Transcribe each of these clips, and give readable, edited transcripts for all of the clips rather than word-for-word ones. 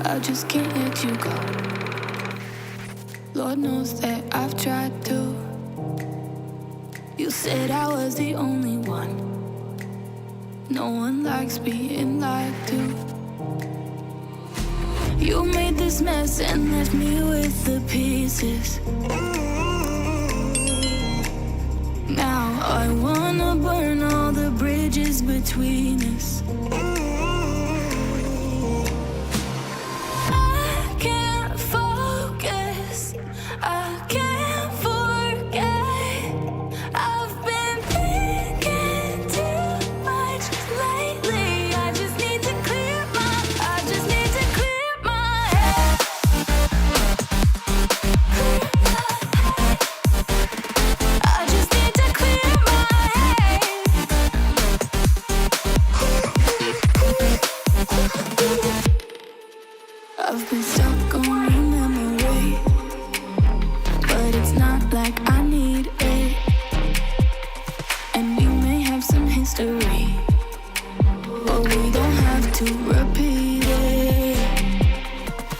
I just can't let you go. Lord knows that I've tried to. You said I was the only one. No one likes being lied to. You made this mess and left me with the pieces. Now I wanna burn all the bridges between us. I can't focus, I can't forget. I've been thinking too much lately. I just need to clear my head. I just need to clear my head. I've been stuck on your memory, but it's not like I need it. And we may have some history, but we don't have to repeat it.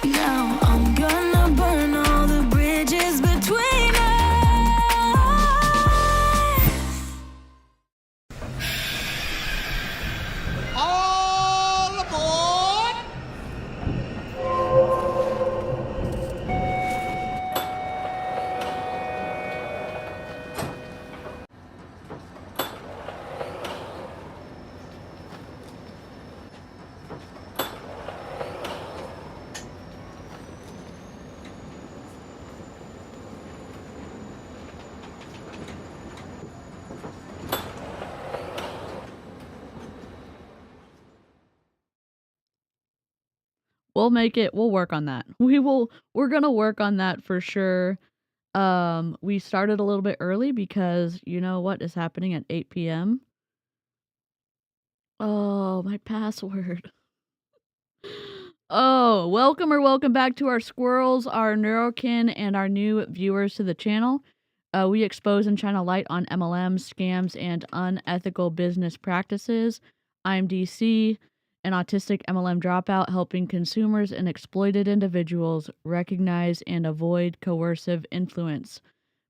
Now I'm gonna burn all the bridges between us. All aboard! We'll make it. We'll work on that. We're gonna work on that for sure. We started a little bit early because you know what is happening at 8 p.m. Oh, my password. Oh, welcome back to our squirrels, our neurokin, and our new viewers to the channel. We expose and shine a light on MLMs, scams, and unethical business practices. I'm DeeCee, an autistic MLM dropout, helping consumers and exploited individuals recognize and avoid coercive influence.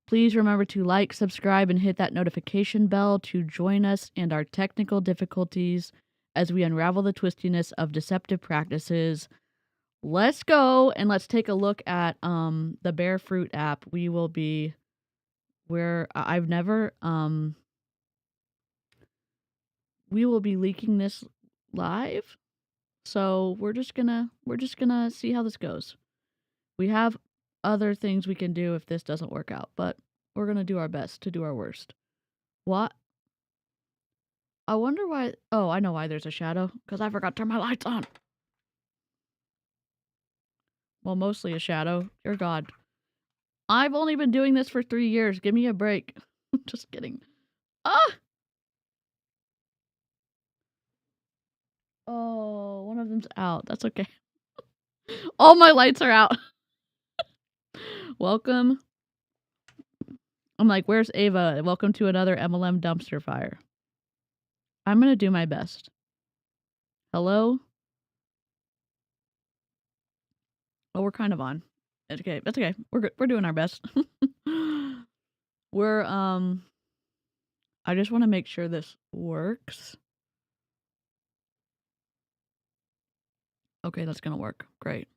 Please remember to like, subscribe, and hit that notification bell to join us and our technical difficulties as we unravel the twistiness of deceptive practices. Let's go and let's take a look at the Bear Fruit app. We will be where I've never we will be leaking this live. So we're just gonna see how this goes. We have other things we can do if this doesn't work out, but we're gonna do our best to do our worst. What? I wonder why. Oh, I know why there's a shadow. Because I forgot to turn my lights on. Well, mostly a shadow. Dear God. I've only been doing this for 3 years. Give me a break. Just kidding. Ah! Oh, one of them's out. That's okay. All my lights are out. Welcome. I'm like, where's Ava? Welcome to another MLM dumpster fire. I'm going to do my best. Hello? Oh, we're kind of on. It's okay. That's okay. We're good. We're doing our best. We're, I just want to make sure this works. Okay, that's going to work. Great.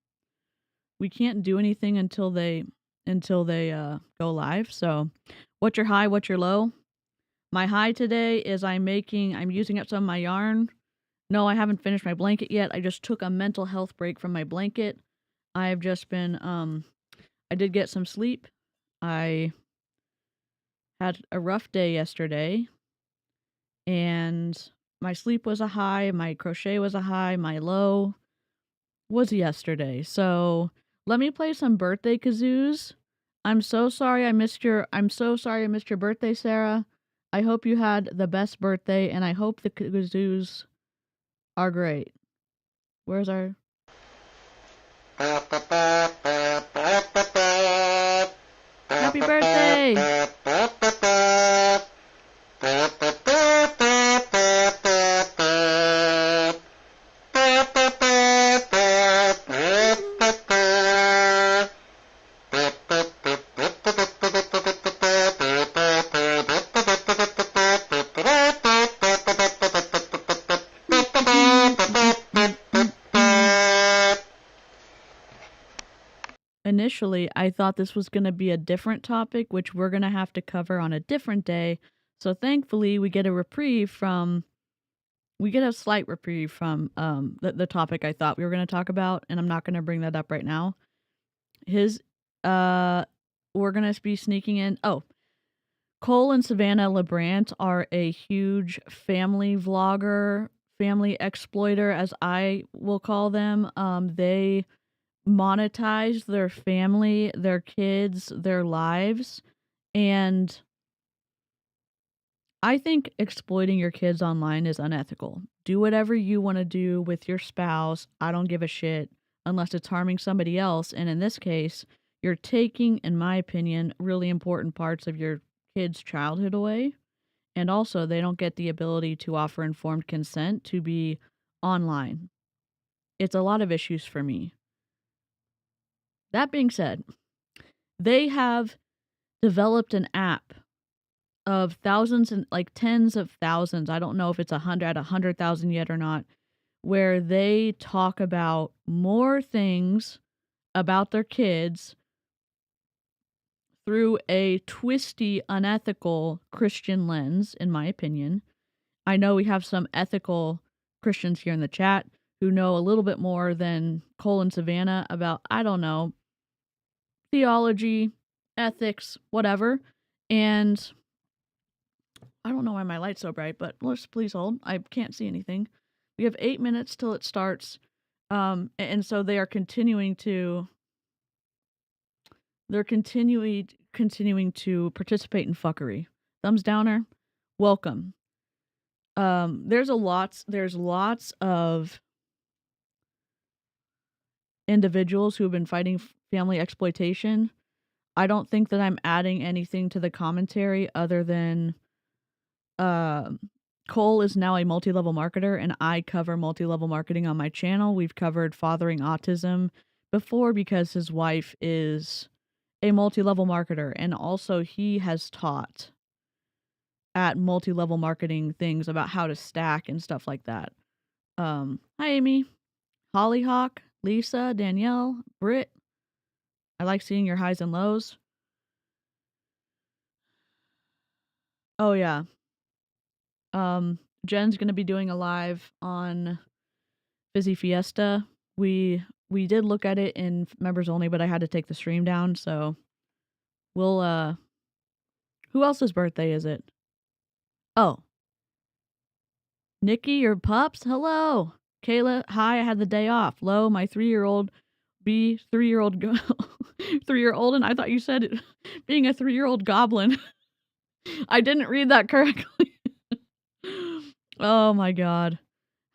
We can't do anything until they go live. So, what's your high? What's your low? My high today is I'm using up some of my yarn. No, I haven't finished my blanket yet. I just took a mental health break from my blanket. I've just been, I did get some sleep. I had a rough day yesterday. And my sleep was a high, my crochet was a high, my low was yesterday. So let me play some birthday kazoos. I'm so sorry I missed your birthday, Sarah. I hope you had the best birthday, and I hope the kazoos are great. Where's our... Happy birthday! initially I thought this was going to be a different topic, which we're going to have to cover on a different day. So thankfully we get a slight reprieve from the topic I thought we were going to talk about, and I'm not going to bring that up right now. We're going to be sneaking in. Oh, Cole and Savannah LaBrant are a huge family vlogger, family exploiter, as I will call them. They monetize their family, their kids, their lives, and I think exploiting your kids online is unethical. Do whatever you want to do with your spouse. I don't give a shit unless it's harming somebody else. And in this case, you're taking, in my opinion, really important parts of your kids' childhood away. And also, they don't get the ability to offer informed consent to be online. It's a lot of issues for me. That being said, they have developed an app of thousands and like tens of thousands. I don't know if it's 100,000 yet or not, where they talk about more things about their kids through a twisty, unethical Christian lens, in my opinion. I know we have some ethical Christians here in the chat who know a little bit more than Cole and Savannah about, I don't know, theology, ethics, whatever. And I don't know why my light's so bright, but let's please hold. I can't see anything. We have 8 minutes till it starts. And so they are continuing to participate in fuckery. Thumbs downer, welcome. There's lots of individuals who have been fighting family exploitation. I don't think that I'm adding anything to the commentary other than Cole is now a multi-level marketer, and I cover multi-level marketing on my channel. We've covered fathering autism before because his wife is a multi-level marketer, and also he has taught at multi-level marketing things about how to stack and stuff like that. Hi Amy, Hollyhock, Lisa, Danielle, Britt. I like seeing your highs and lows. Oh yeah. Jen's gonna be doing a live on Busy Fiesta. We did look at it in members only, but I had to take the stream down, so we'll who else's birthday is it? Oh. Nikki, your pups? Hello. Kayla, hi, I had the day off. Lo, my 3-year-old be 3-year-old 3-year-old, and I thought you said it being a 3-year-old goblin. I didn't read that correctly. Oh my god.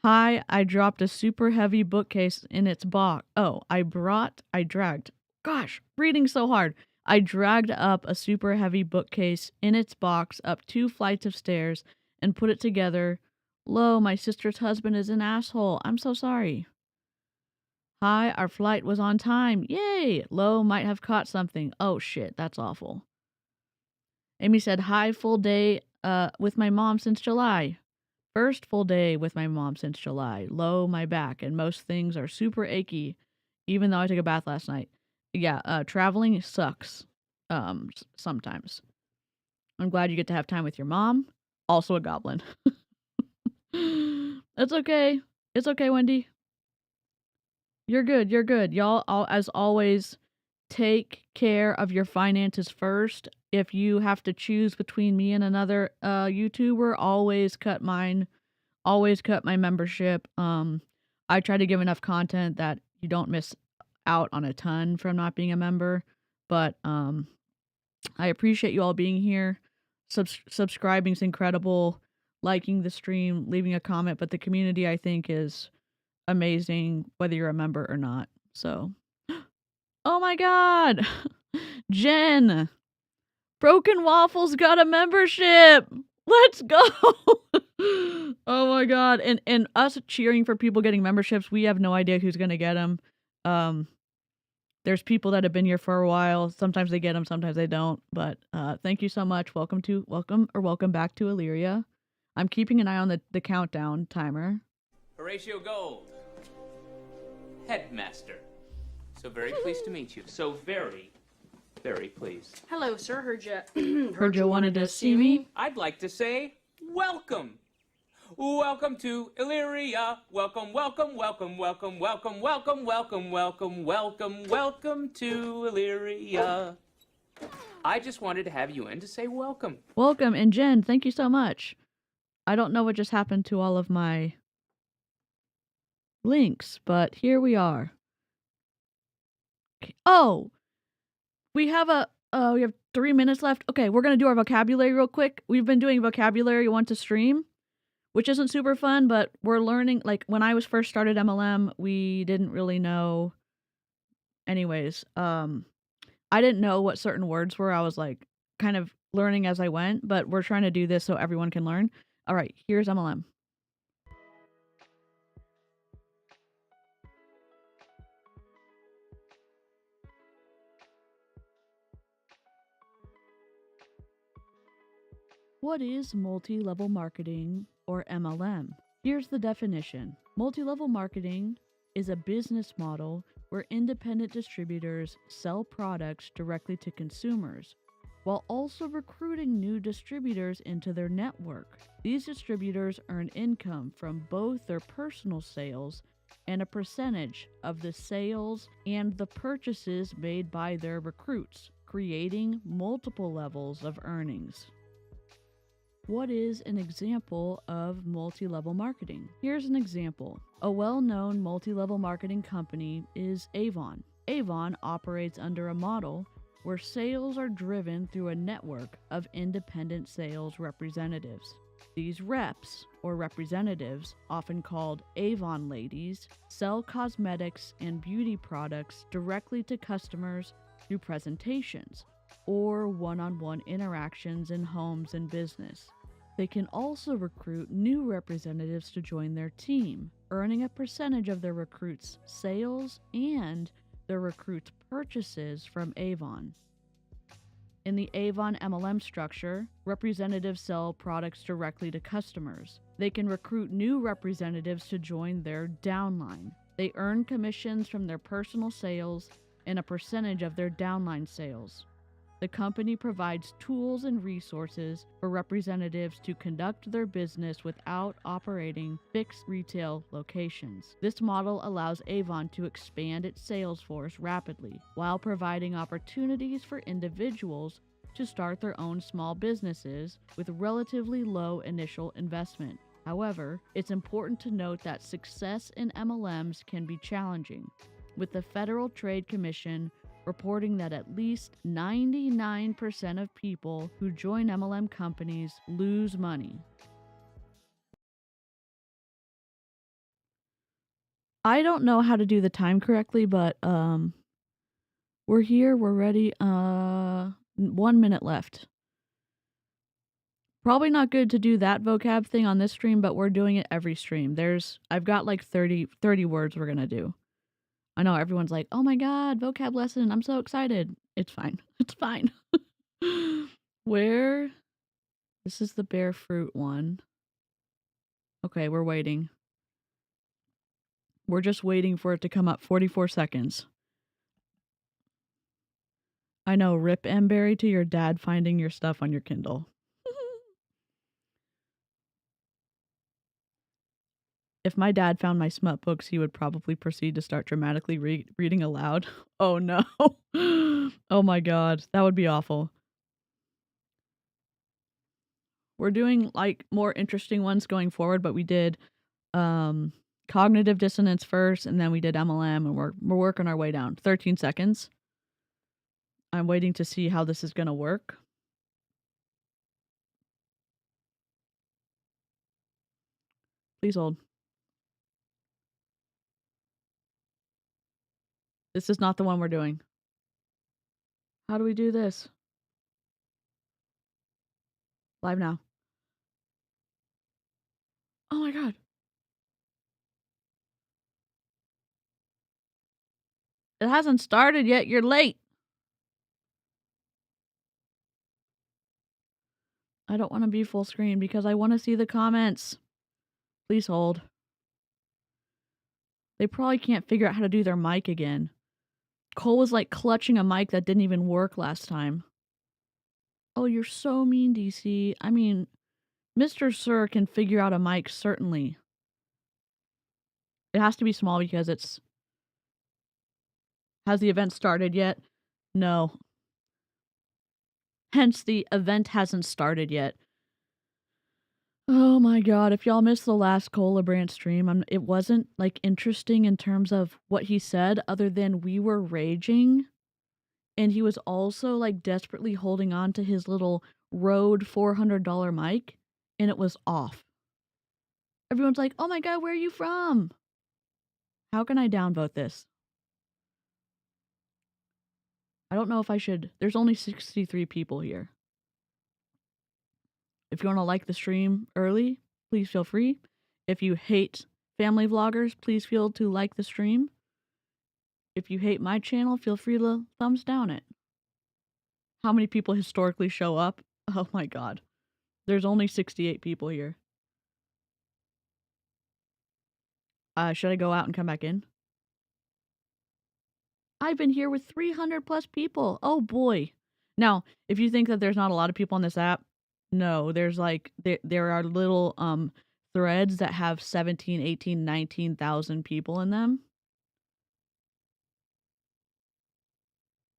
Hi, I dropped a super heavy bookcase in its box. Oh, I dragged. Gosh, reading so hard. I dragged up a super heavy bookcase in its box up 2 flights of stairs and put it together. Lo, my sister's husband is an asshole. I'm so sorry. Hi, our flight was on time. Yay! Lo might have caught something. Oh shit, that's awful. Amy said, hi, full day with my mom since July. First full day with my mom since July. Lo, my back, and most things are super achy, even though I took a bath last night. Yeah, traveling sucks sometimes. I'm glad you get to have time with your mom. Also a goblin. That's okay. It's okay, Wendy. You're good. You're good. Y'all, as always, take care of your finances first. If you have to choose between me and another YouTuber, always cut mine. Always cut my membership. I try to give enough content that you don't miss out on a ton from not being a member. But I appreciate you all being here. Subscribing's incredible. Liking the stream, leaving a comment. But the community, I think, is amazing, whether you're a member or not. So, oh my god, Jen, Broken Waffles got a membership. Let's go. Oh my god, and us cheering for people getting memberships, we have no idea who's gonna get them. There's people that have been here for a while. Sometimes they get them, sometimes they don't. But thank you so much. Welcome back to Illyria. I'm keeping an eye on the countdown timer. Horatio Gold, Headmaster, So very pleased to meet you. So very, very pleased. Hello, sir. Heard you wanted to see me. I'd like to say welcome. Welcome to Illyria. Welcome, welcome, welcome, welcome, welcome, welcome, welcome, welcome, welcome, welcome to Illyria. I just wanted to have you in to say welcome. Welcome, and Jen, thank you so much. I don't know what just happened to all of my links, but here we are. Oh, we have 3 minutes left. Okay, we're gonna do our vocabulary real quick. We've been doing vocabulary once a stream, which isn't super fun, but we're learning. Like when I was first started MLM, we didn't really know. Anyways, I didn't know what certain words were. I was like kind of learning as I went, but we're trying to do this so everyone can learn. All right, here's MLM. What is multi-level marketing, or MLM? Here's the definition. Multi-level marketing is a business model where independent distributors sell products directly to consumers, while also recruiting new distributors into their network. These distributors earn income from both their personal sales and a percentage of the sales and the purchases made by their recruits, creating multiple levels of earnings. What is an example of multi-level marketing? Here's an example. A well-known multi-level marketing company is Avon. Avon operates under a model where sales are driven through a network of independent sales representatives. These reps, or representatives, often called Avon ladies, sell cosmetics and beauty products directly to customers through presentations or one-on-one interactions in homes and business. They can also recruit new representatives to join their team, earning a percentage of their recruits' sales and their recruits' purchases from Avon. In the Avon MLM structure, representatives sell products directly to customers. They can recruit new representatives to join their downline. They earn commissions from their personal sales and a percentage of their downline sales. The company provides tools and resources for representatives to conduct their business without operating fixed retail locations. This model allows Avon to expand its sales force rapidly while providing opportunities for individuals to start their own small businesses with relatively low initial investment. However, it's important to note that success in MLMs can be challenging, with the Federal Trade Commission reporting that at least 99% of people who join MLM companies lose money. I don't know how to do the time correctly, but we're here, we're ready. 1 minute left. Probably not good to do that vocab thing on this stream, but we're doing it every stream. I've got like 30 words we're gonna do. I know everyone's like, oh my god, vocab lesson, I'm so excited. It's fine. It's fine. Where? This is the bear fruit one. Okay, we're waiting. We're just waiting for it to come up. 44 seconds. I know, rip Emberry to your dad finding your stuff on your Kindle. If my dad found my smut books, he would probably proceed to start dramatically reading aloud. Oh no. Oh my god, that would be awful. We're doing like more interesting ones going forward, but we did cognitive dissonance first, and then we did MLM, and we're working our way down. 13 seconds. I'm waiting to see how this is going to work. Please hold. This is not the one we're doing. How do we do this? Live now. Oh my god. It hasn't started yet. You're late. I don't want to be full screen because I want to see the comments. Please hold. They probably can't figure out how to do their mic again. Cole was like clutching a mic that didn't even work last time. Oh, you're so mean, DeeCee. I mean, Mr. Sir can figure out a mic, certainly. It has to be small because it's... Has the event started yet? No. Hence, the event hasn't started yet. Oh my god, if y'all missed the last Cole LaBrant stream, it wasn't, like, interesting in terms of what he said, other than we were raging, and he was also, like, desperately holding on to his little Rode $400 mic, and it was off. Everyone's like, oh my god, where are you from? How can I downvote this? I don't know if I should. There's only 63 people here. If you want to like the stream early, please feel free. If you hate family vloggers, please feel to like the stream. If you hate my channel, feel free to thumbs down it. How many people historically show up? Oh my god. There's only 68 people here. Should I go out and come back in? I've been here with 300 plus people. Oh boy. Now, if you think that there's not a lot of people on this app, no, there's like, there are little threads that have 17, 18, 19,000 people in them.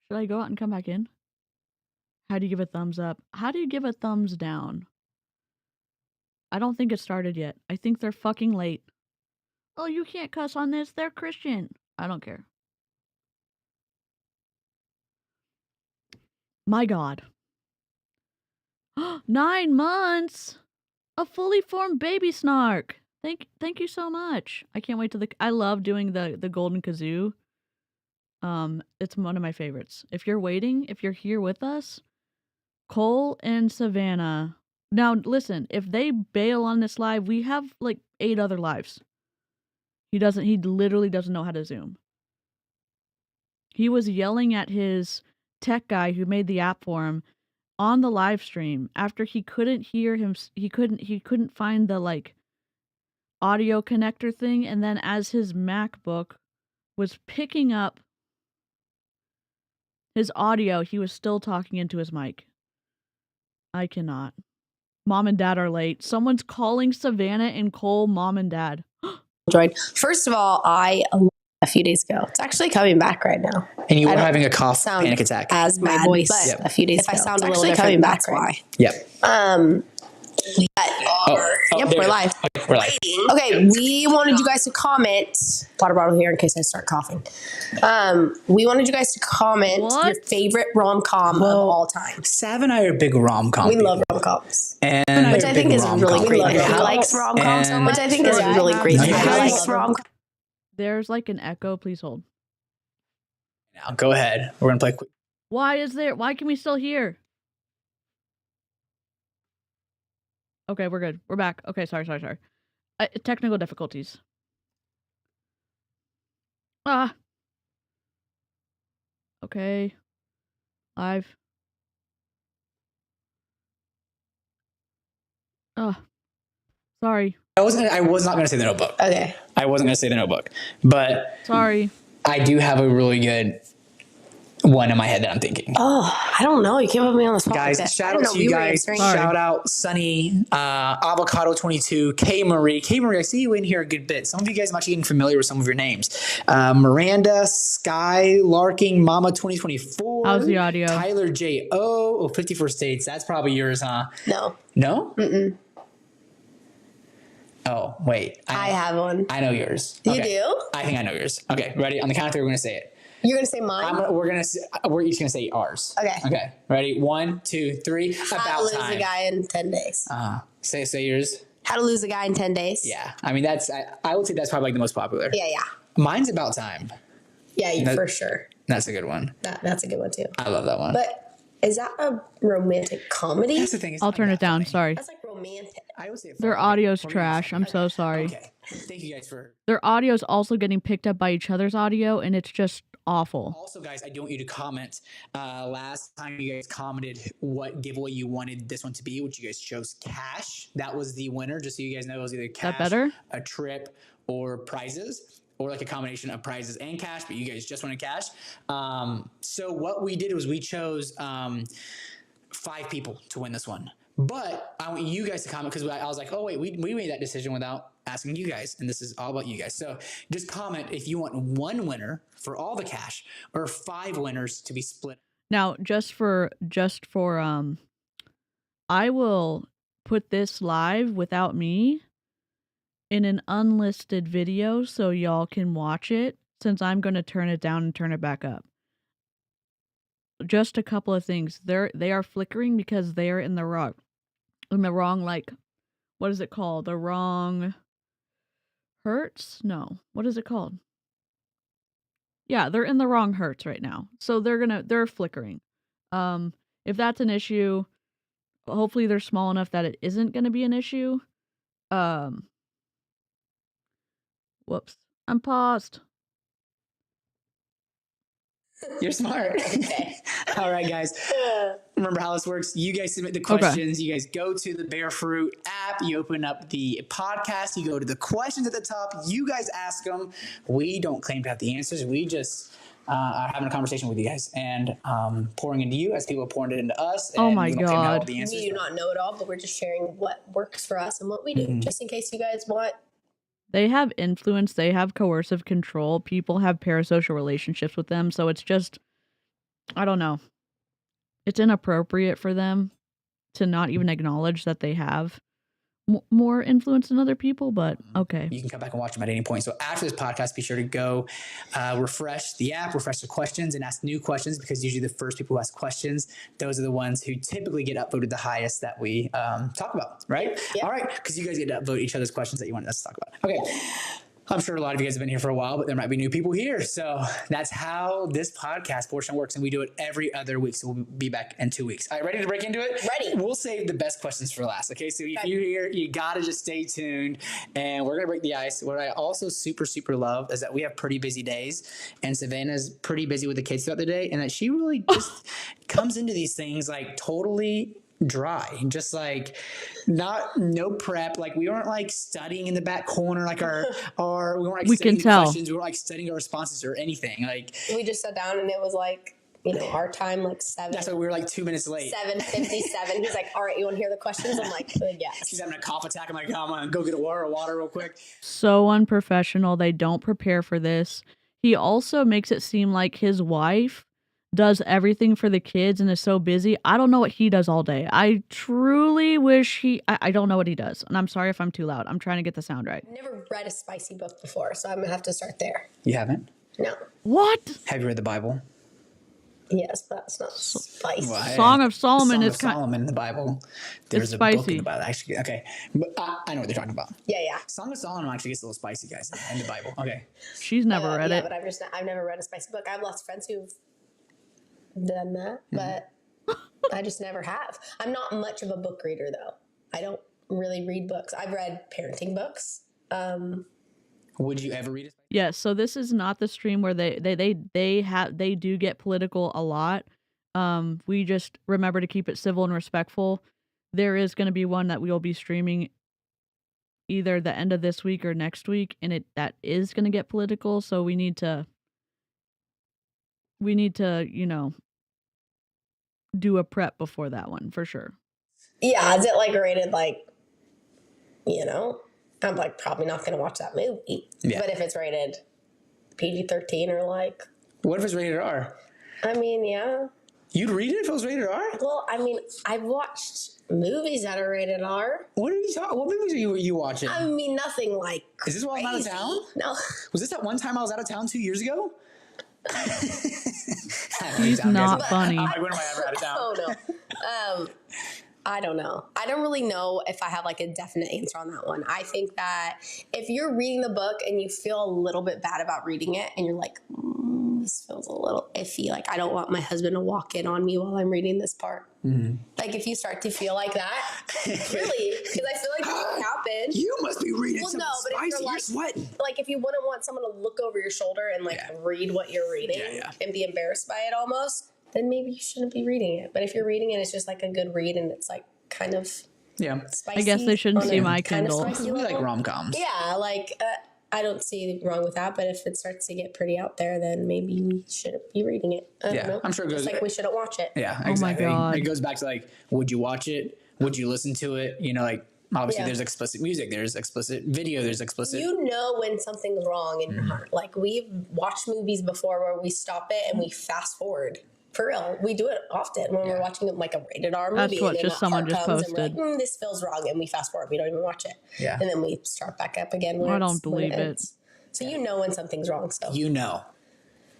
Should I go out and come back in? How do you give a thumbs up? How do you give a thumbs down? I don't think it started yet. I think they're fucking late. Oh, you can't cuss on this. They're Christian. I don't care. My god. 9 months! A fully formed baby snark! Thank you so much. I can't wait to I love doing the golden kazoo. It's one of my favorites. If you're waiting, if you're here with us, Cole and Savannah. Now, listen, if they bail on this live, we have like 8 other lives. He literally doesn't know how to Zoom. He was yelling at his tech guy who made the app for him on the live stream after he couldn't hear him. He couldn't find the like audio connector thing. And then as his MacBook was picking up his audio, he was still talking into his mic. I cannot. Mom and Dad are late. Someone's calling Savannah and Cole mom and dad. Joined. First of all, a few days ago. It's actually coming back right now. And you were having a cough panic attack. As my voice a few days ago. I sound a little different, coming back. That's why. Yep. Yep, we're live. Okay, we're live. Okay, we wanted you guys to comment. Water bottle here in case I start coughing. We wanted you guys to comment your favorite rom-com of all time. Sav and I are big rom-com. We love rom-coms. And which I think is really great. He likes rom-coms so much. Which I think is really great. He likes rom-coms. There's like an echo. Please hold. Now, go ahead. We're going to play quick. Why can we still hear? Okay, we're good. We're back. Okay, sorry. Technical difficulties. Okay. Live. Sorry. I was not going to say The Notebook. Okay. I wasn't going to say The Notebook. But sorry. I do have a really good one in my head that I'm thinking. Oh, I don't know. You can't put me on the spot. Guys, shout out to you guys. Shout out Sunny, Avocado22, K Marie. K Marie, I see you in here a good bit. Some of you guys might be getting familiar with some of your names. Miranda, Sky, Larking, Mama 2024. How's the audio? Tyler J.O. 54 States. That's probably yours, huh? No. No? Mm-mm. Oh, wait. I have one. I know yours. You okay. do? I think I know yours. Okay, ready? On the count of 3, we're going to say it. You're going to say mine? We're each going to say ours. Okay. Okay. Ready? 1, 2, 3. How to lose a guy in 10 days. Say yours. How to lose a guy in 10 days. Yeah. I mean, I would say that's probably like the most popular. Yeah. Mine's About Time. Yeah, for sure. That's a good one. That's a good one too. I love that one. But is that a romantic comedy? That's the thing. I'll turn it down. Funny. Sorry. That's like romantic. I would say their audio's trash. I'm so sorry. Okay. Thank you guys for. Their audio's also getting picked up by each other's audio, and it's just awful. Also, guys, I do want you to comment. Last time you guys commented what giveaway you wanted this one to be, which you guys chose cash. That was the winner. Just so you guys know, it was either cash, that better? a trip, or prizes. or like a combination of prizes and cash, but you guys just wanted cash. So what we did was we chose 5 people to win this one. But I want you guys to comment because I was like, oh, wait, we made that decision without asking you guys. And this is all about you guys. So just comment if you want 1 winner for all the cash or 5 winners to be split. Now, just for I will put this live without me in an unlisted video so y'all can watch it, since I'm going to turn it down and turn it back up. Just a couple of things. They are flickering because they are in the wrong, like, what is it called? The wrong hertz? No. What is it called? Yeah, they're in the wrong hertz right now. So they're flickering. If that's an issue, hopefully they're small enough that it isn't going to be an issue. Whoops. I'm paused. You're smart. Okay. All right, guys. Remember how this works. You guys submit the questions. Okay. You guys go to the Bear Fruit app. You open up the podcast. You go to the questions at the top. You guys ask them. We don't claim to have the answers. We just are having a conversation with you guys and pouring into you as people are pouring it into us. And oh my we don't claim to have all God. the answers. We do not know it all, but we're just sharing what works for us and what we do, just in case you guys want. They have influence. They have coercive control. People have parasocial relationships with them. So it's just, I don't know. It's inappropriate for them to not even acknowledge that they have more influence than other people, but okay. You can come back and watch them at any point. So after this podcast, be sure to go refresh the app, refresh the questions, and ask new questions, because usually the first people who ask questions, those are the ones who typically get upvoted the highest that we talk about, right? Yep. All right, because you guys get to upvote each other's questions that you wanted us to talk about. Okay. I'm sure a lot of you guys have been here for a while, but there might be new people here. So that's how this podcast portion works. And we do it every other week. So we'll be back in 2 weeks. All right, ready to break into it? Ready. We'll save the best questions for last. Okay. So if you're here, you got to just stay tuned, and we're going to break the ice. What I also super, super love is that we have pretty busy days, and Savannah's pretty busy with the kids throughout the day. And that she really just comes into these things like totally dry, just like no prep. Like we weren't like studying in the back corner, like our we weren't like studying questions. We weren't like studying our responses or anything. Like we just sat down and it was like, you know, our time like 7. That's why we were like 2 minutes late. 7:57. He's like, all right, you want to hear the questions? I'm like, yes. She's having a cough attack. I'm like, oh, I'm gonna go get a water real quick. So unprofessional. They don't prepare for this. He also makes it seem like his wife does everything for the kids and is so busy. I don't know what he does all day. I truly wish I don't know what he does. And I'm sorry if I'm too loud. I'm trying to get the sound right. I've never read a spicy book before, so I'm going to have to start there. You haven't? No. What? Have you read the Bible? Yes, but that's not spicy. Well, Song of Solomon is kind of Solomon in the Bible. There's a spicy book in the Bible. Actually, okay. But I know what they're talking about. Yeah. Song of Solomon actually gets a little spicy, guys, in the Bible. Okay. She's never read it. But I've never read a spicy book. I've lost friends who've done that, but I just never have. I'm not much of a book reader though. I don't really read books. I've read parenting books. Would you ever read it? Yes. So this is not the stream where they do get political a lot. We just remember to keep it civil and respectful. There is going to be one that we will be streaming either the end of this week or next week, and that is going to get political. So we need to, you know, do a prep before that one for sure. Yeah, is it like rated like, you know, I'm like probably not going to watch that movie. Yeah. But if it's rated PG-13 or like. What if it's rated R? I mean, yeah. You'd read it if it was rated R? Well, I mean, I've watched movies that are rated R. What movies are you watching? I mean, nothing like crazy. Is this while I'm out of town? No. Was this that one time I was out of town 2 years ago? He's not funny. Like, when am I ever out of town? Oh, no. I don't know. I don't really know if I have like a definite answer on that one. I think that if you're reading the book and you feel a little bit bad about reading it and you're like, this feels a little iffy. Like, I don't want my husband to walk in on me while I'm reading this part. Mm-hmm. Like, if you start to feel like that, really, because I feel like it will happen. You must be reading something spicy. You're sweating. Like, if you wouldn't want someone to look over your shoulder and like read what you're reading and be embarrassed by it almost, then maybe you shouldn't be reading it. But if you're reading it, it's just like a good read and it's like kind of spicy. I guess they shouldn't see my Kindle. We like rom-coms. Yeah, like I don't see wrong with that, but if it starts to get pretty out there, then maybe we shouldn't be reading it. I don't know. I'm sure it goes like we shouldn't watch it. Yeah, Oh my exactly. God. It goes back to like, would you watch it? Would you listen to it? You know, like obviously there's explicit music, there's explicit video, there's explicit. You know when something's wrong in your heart. Like we've watched movies before where we stop it and we fast forward. For real, we do it often when we're watching like a rated R movie. That's what and just someone just posted. And we're like, this feels wrong, and we fast forward. We don't even watch it. Yeah, and then we start back up again. I don't believe it. So you know when something's wrong. So you know.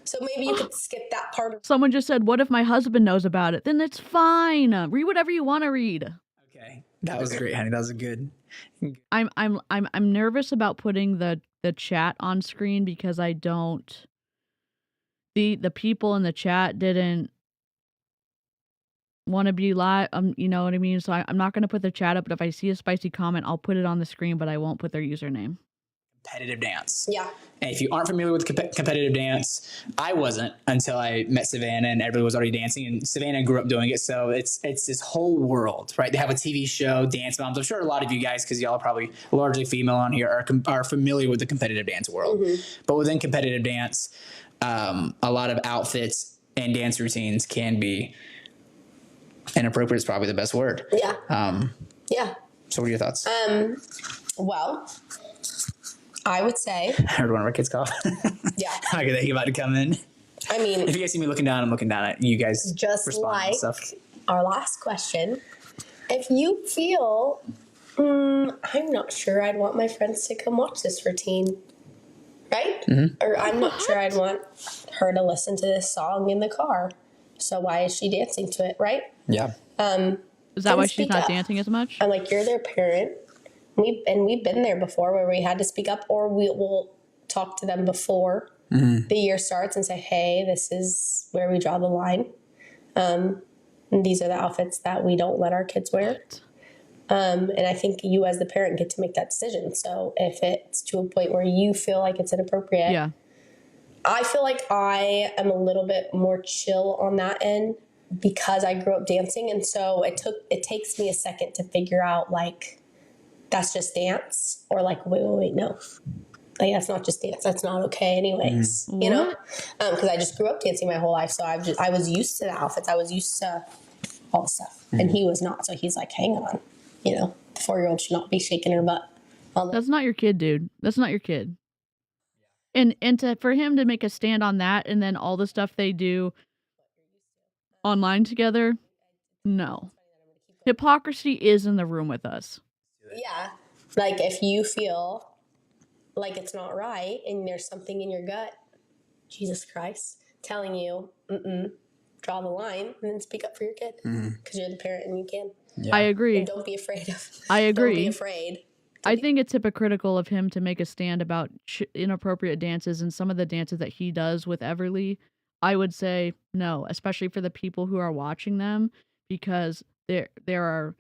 So maybe you could skip that part. Someone just said, "What if my husband knows about it?" Then it's fine. Read whatever you want to read. Okay, that was great, honey. That was a good. I'm nervous about putting the chat on screen because I don't. The people in the chat didn't want to be live. You know what I mean? So I'm not going to put the chat up, but if I see a spicy comment, I'll put it on the screen, but I won't put their username. Competitive dance. Yeah. And if you aren't familiar with competitive dance, I wasn't until I met Savannah and everybody was already dancing, and Savannah grew up doing it. So it's this whole world, right? They have a TV show, Dance Moms. I'm sure a lot of you guys, because y'all are probably largely female on here, are familiar with the competitive dance world. But within competitive dance, a lot of outfits and dance routines can be inappropriate is probably the best word. Yeah. Yeah. So what are your thoughts? Well, I would say. I heard one of our kids cough. Yeah. I get that you about to come in. I mean, if you guys see me looking down, I'm looking down at you guys. Just like our last question, if you feel, I'm not sure I'd want my friends to come watch this routine, right? Or I'm not sure I'd want her to listen to this song in the car. So why is she dancing to it, right? Yeah. Is that why she's not dancing as much? I'm like, you're their parent. We've been there before where we had to speak up, or we will talk to them before the year starts and say, hey, this is where we draw the line. And these are the outfits that we don't let our kids wear. And I think you as the parent get to make that decision. So if it's to a point where you feel like it's inappropriate, yeah. I feel like I am a little bit more chill on that end because I grew up dancing. And so it takes me a second to figure out, like, that's just dance, or like, wait, no. Like, that's not just dance. That's not okay anyways, you know? Because I just grew up dancing my whole life. So I was used to the outfits. I was used to all the stuff. And he was not. So he's like, hang on, you know, the 4-year-old should not be shaking her butt. That's not your kid, dude. That's not your kid. And for him to make a stand on that and then all the stuff they do online together, no. Hypocrisy is in the room with us. Yeah. Like, if you feel like it's not right and there's something in your gut, Jesus Christ, telling you, draw the line, and then speak up for your kid. Because you're the parent and you can. Yeah. I agree. And don't be afraid of. I agree. Don't be afraid. I think it's hypocritical of him to make a stand about inappropriate dances and some of the dances that he does with Everly. I would say no, especially for the people who are watching them, because there are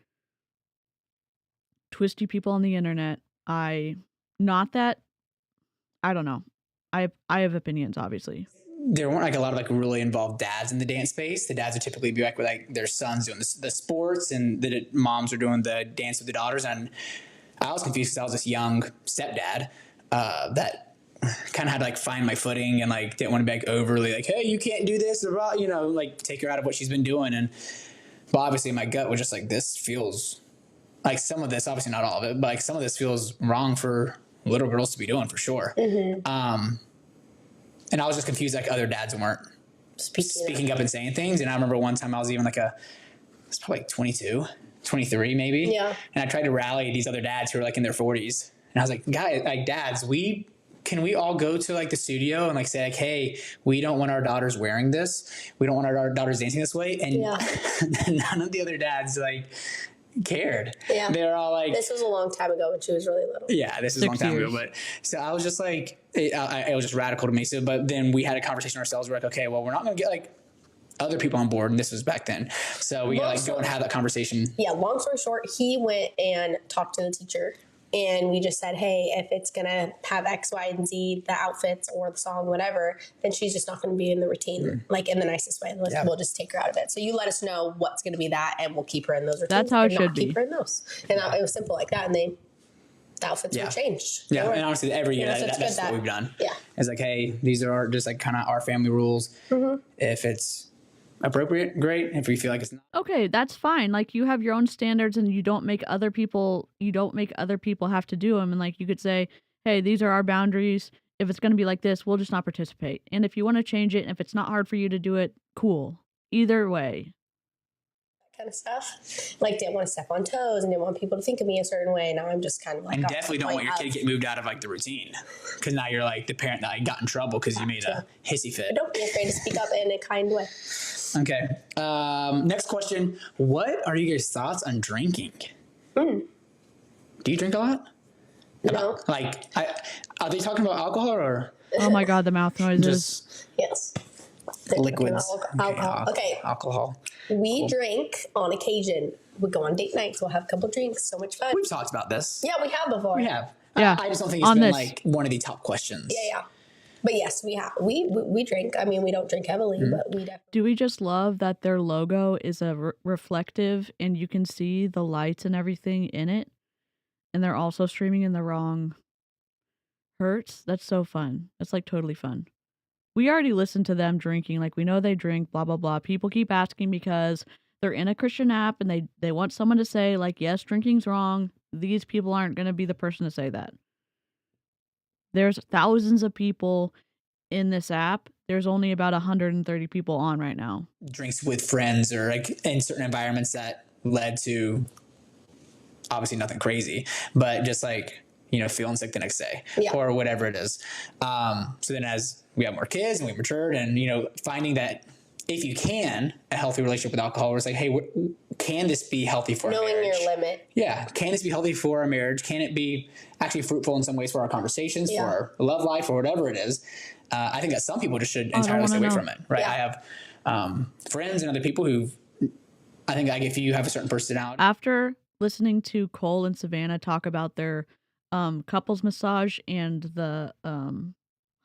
twisty people on the internet. I don't know. I have opinions, obviously. There weren't like a lot of like really involved dads in the dance space. The dads would typically be like with like their sons doing the sports, and the moms are doing the dance with the daughters. And I was confused because I was this young stepdad that kind of had to like find my footing and like didn't want to be like overly like, hey, you can't do this, or, you know, like take her out of what she's been doing. And but obviously my gut was just like, this feels like some of this, obviously not all of it, but like some of this feels wrong for little girls to be doing for sure. And I was just confused, like other dads weren't speaking up and saying things. And I remember one time I was even like it's probably like 22, 23 maybe. Yeah. And I tried to rally these other dads who were like in their 40s. And I was like, guys, like dads, can we all go to like the studio and like say like, hey, we don't want our daughters wearing this. We don't want our daughters dancing this way. And none of the other dads like cared. Yeah. They were all like, this was a long time ago when she was really little. Yeah, this is a long time ago. But so I was just like, it was just radical to me. So, but then we had a conversation ourselves. We're like, okay, well, we're not going to get like other people on board. And this was back then. So we got like go and have that conversation. Yeah. Long story short, he went and talked to the teacher. And we just said, hey, if it's going to have X, Y, and Z, the outfits or the song, whatever, then she's just not going to be in the routine, like in the nicest way. We'll just take her out of it. So you let us know what's going to be that, and we'll keep her in those routines. That's how it should be. Keep her in those. And it was simple like that. And they the outfits were changed. Yeah, and honestly, every year that's what we've done. Yeah, it's like, hey, these are just like kind of our family rules. If it's appropriate, great. If we feel like it's not, okay, that's fine. Like, you have your own standards, and you don't make other people have to do them. And like, you could say, hey, these are our boundaries. If it's going to be like this, we'll just not participate. And if you want to change it, and if it's not hard for you to do it, cool. Either way. Kind of stuff. Like, didn't want to step on toes and didn't want people to think of me a certain way. Now I'm just kind of like, and definitely don't want your kid to get moved out of like the routine, because now you're like the parent that got in trouble because you made a hissy fit. But don't be afraid to speak up in a kind way. Okay. Next question. What are you guys' thoughts on drinking? Do you drink a lot? No. Like, are they talking about alcohol or? Oh my God, the mouth noises. Yes. Liquids. Alcohol. Okay. Alcohol. We drink on occasion. We go on date nights. We'll have a couple drinks. So much fun. We've talked about this. Yeah, we have before. We have. Yeah. I just don't think it's been like one of the top questions. Yeah. But yes, we have. We drink. I mean, we don't drink heavily, but we definitely. Do we just love that their logo is a reflective, and you can see the lights and everything in it, and they're also streaming in the wrong hertz? That's so fun. That's like totally fun. We already listened to them drinking. Like, we know they drink, blah, blah, blah. People keep asking because they're in a Christian app and they want someone to say, like, yes, drinking's wrong. These people aren't going to be the person to say that. There's thousands of people in this app. There's only about 130 people on right now. Drinks with friends or like in certain environments that led to obviously nothing crazy, but just like, you know, feeling sick the next day or whatever it is. So then as we have more kids and we matured, and, you know, finding that if you can, a healthy relationship with alcohol, where it's like, hey, can this be healthy for our marriage? Knowing your limit. Yeah. Can this be healthy for our marriage? Can it be actually fruitful in some ways for our conversations, for our love life, or whatever it is? I think that some people just should entirely stay away from it, right? I have friends and other people who, I think, like, if you have a certain personality. After listening to Cole and Savannah talk about their couples massage and the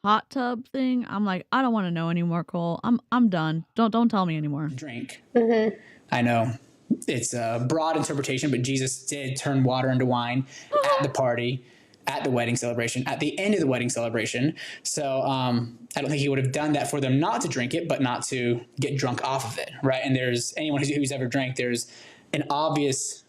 hot tub thing, I'm like, I don't want to know anymore, Cole. I'm done. Don't tell me anymore. Drink. I know it's a broad interpretation, but Jesus did turn water into wine at the party, at the wedding celebration, at the end of the wedding celebration. So I don't think he would have done that for them not to drink it, but not to get drunk off of it, right? And there's anyone who's ever drank, there's an obvious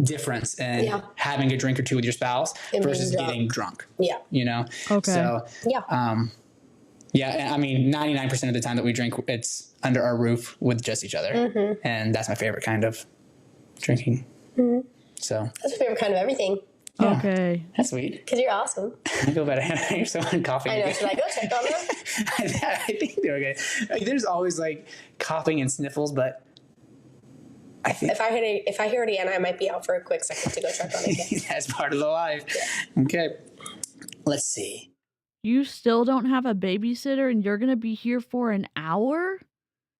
difference in having a drink or two with your spouse versus getting drunk. Yeah. You know? Okay. So, I mean, 99% of the time that we drink, it's under our roof with just each other. And that's my favorite kind of drinking. So. That's my favorite kind of everything. Yeah, okay. That's sweet. Because you're awesome. I feel better. You're so coughing. I know. Should I go check on them? I think they're okay. Like, there's always like coughing and sniffles, but I think if I hear it again, I might be out for a quick second to go check on it. That's part of the life. Yeah. Okay. Let's see. You still don't have a babysitter and you're going to be here for an hour?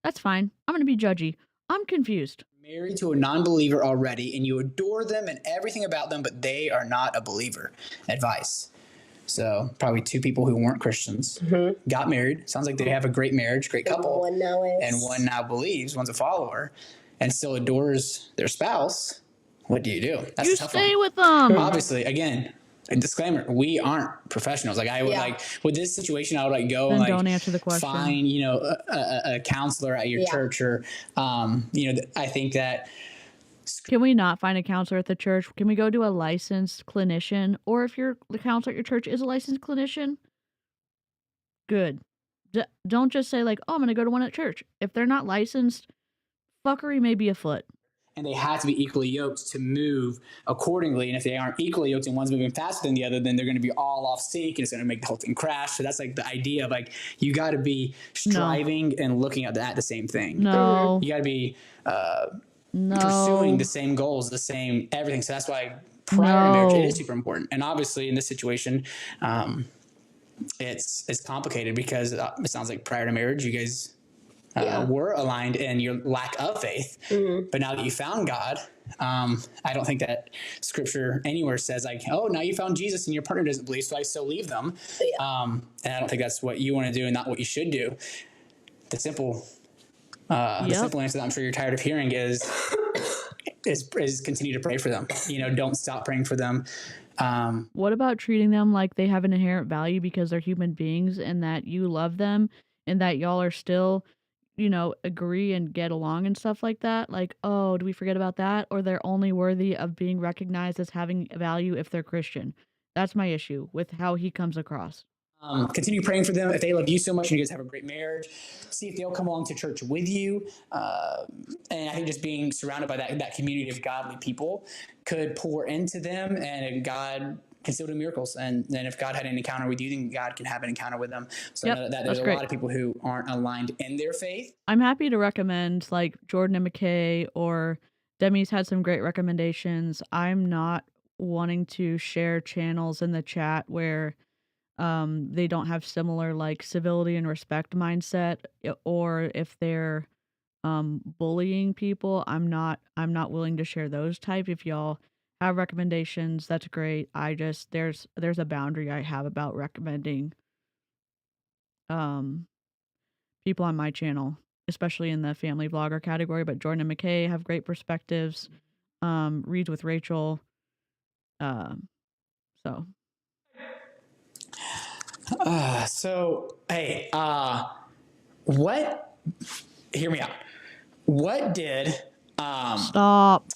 That's fine. I'm going to be judgy. I'm confused. Married to a non-believer already, and you adore them and everything about them, but they are not a believer. Advice. So probably two people who weren't Christians got married. Sounds like they have a great marriage, great couple. One now is. And one now believes, one's a follower, and still adores their spouse. What do you do? That's you a tough stay one. with them. Obviously, again, a disclaimer, we aren't professionals. Like, I would like, with this situation, I would like go and like don't answer the question. Find, you know, a counselor at your church, or, you know, I think that. Can we not find a counselor at the church? Can we go to a licensed clinician? Or if the counselor at your church is a licensed clinician, good. Don't just say like, oh, I'm going to go to one at church. If they're not licensed, fuckery may be afoot. And they have to be equally yoked to move accordingly. And if they aren't equally yoked and one's moving faster than the other, then they're going to be all off sync and it's going to make the whole thing crash. So that's like the idea of like, you got to be striving and looking at the same thing. No. You got to be pursuing the same goals, the same everything. So that's why prior to marriage, it is super important. And obviously in this situation, it's complicated because it sounds like prior to marriage, you guys were aligned in your lack of faith. But now that you found God, I don't think that scripture anywhere says like, oh, now you found Jesus and your partner doesn't believe, so I still leave them. And I don't think that's what you want to do and not what you should do. The simple answer that I'm sure you're tired of hearing is is continue to pray for them. Don't stop praying for them. What about treating them like they have an inherent value because they're human beings and that you love them and that y'all are still, agree and get along and stuff like that? Like, oh, do we forget about that? Or they're only worthy of being recognized as having value if they're Christian. That's my issue with how he comes across. Continue praying for them. If they love you so much and you guys have a great marriage, see if they'll come along to church with you. And I think just being surrounded by that community of godly people could pour into them, and God can still do miracles. And then if God had an encounter with you, then God can have an encounter with them. So I know that there's a lot of people who aren't aligned in their faith. I'm happy to recommend like Jordan and McKay, or Demi's had some great recommendations. I'm not wanting to share channels in the chat where they don't have similar like civility and respect mindset, or if they're bullying people, I'm not willing to share those type. If y'all have recommendations, that's great. I just there's a boundary I have about recommending people on my channel, especially in the family vlogger category. But Jordan and McKay have great perspectives. Reads with Rachel. So hey, hear me out. What did, stop.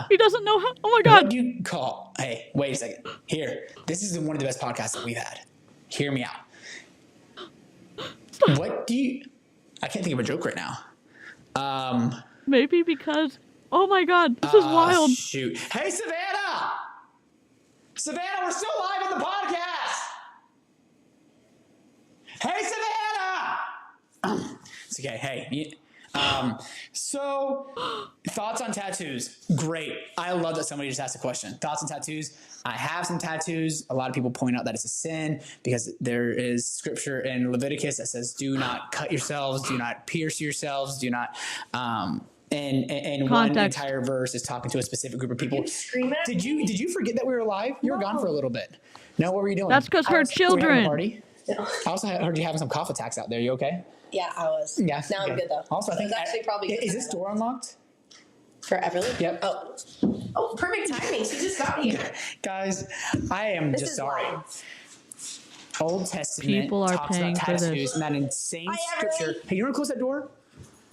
He doesn't know how, oh my God. What do you call, hey, wait a second. Here, this is one of the best podcasts that we've had. Hear me out. Stop. I can't think of a joke right now. Maybe because, oh my God, this is wild. Shoot. Hey, Savannah! Savannah, we're still live on the podcast. Hey, Savannah! It's okay. Hey. So thoughts on tattoos. Great. I love that somebody just asked a question. Thoughts on tattoos. I have some tattoos. A lot of people point out that it's a sin because there is scripture in Leviticus that says, do not cut yourselves, do not pierce yourselves, do not, and one entire verse is talking to a specific group of people. Did you forget that we were live? You were gone for a little bit. No, what were you doing? That's because her children. Party? No. I also heard you having some cough attacks out there. You okay? Yeah, I was. Yeah. Now I'm good though. Also, I think actually probably. Is this door unlocked? For Everly? Yep. Oh, perfect timing. She just got here. Guys, I am just sorry. Old Testament people are talks paying about for tattoos this. And that insane scripture. Hey, you want to close that door?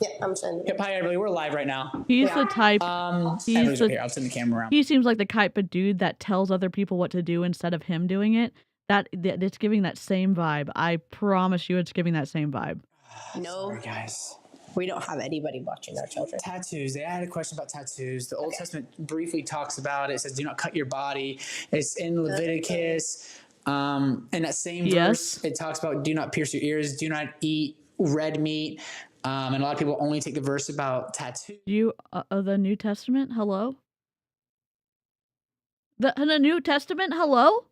Yeah, I'm trying to. Yep, hi everybody. We're live right now. He's the type. I'll turn the camera around. He seems like the type of dude that tells other people what to do instead of him doing it. It's giving that same vibe. I promise you, it's giving that same vibe. No, sorry, guys. We don't have anybody watching our children. Tattoos. They had a question about tattoos. The Old Testament briefly talks about it. It says, do not cut your body. It's in Leviticus. In that same verse, it talks about do not pierce your ears, do not eat red meat. And a lot of people only take the verse about tattoos. The New Testament? Hello? The New Testament? Hello?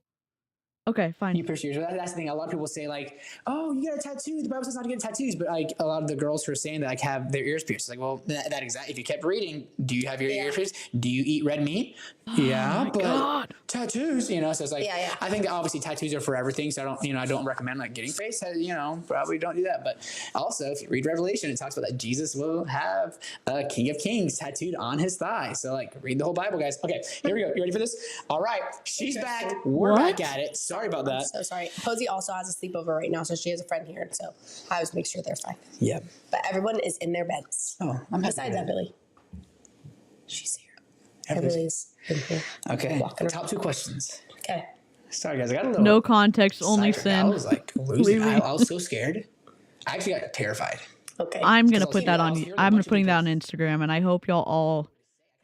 Okay, fine. You pierce your ears. That's the thing. A lot of people say like, "Oh, you got a tattoo." The Bible says not to get tattoos, but like a lot of the girls who are saying that like have their ears pierced. It's like, well, that exactly. If you kept reading, do you have your ears pierced? Do you eat red meat? Yeah, but God. Tattoos. So it's like, I think that obviously tattoos are for everything. So I don't recommend like getting face. Probably don't do that. But also, if you read Revelation, it talks about that Jesus will have a King of Kings tattooed on his thigh. So like, read the whole Bible, guys. Okay, here we go. You ready for this? All right, she's back. We're back at it. Sorry about that. I'm so sorry. Posey also has a sleepover right now, so she has a friend here. So I always make sure they're fine. Yep. But everyone is in their beds. Oh, I'm besides Everly. She's here. Everly's in here. Okay. Top 2 questions. Okay. Sorry, guys. I got a little. No context, only sin. I was like losing. I was so scared. I actually got terrified. Okay. I'm gonna put that on. I'm gonna putting that on Instagram, and I hope y'all all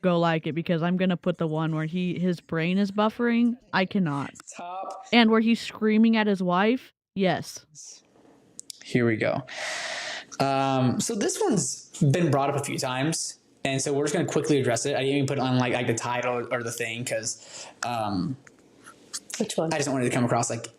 go like it because I'm gonna put the one where his brain is buffering. I cannot. And where he's screaming at his wife. Yes. Here we go. So this one's been brought up a few times, and so we're just gonna quickly address it. I didn't even put it on like the title or the thing because which one? I just don't want it to come across like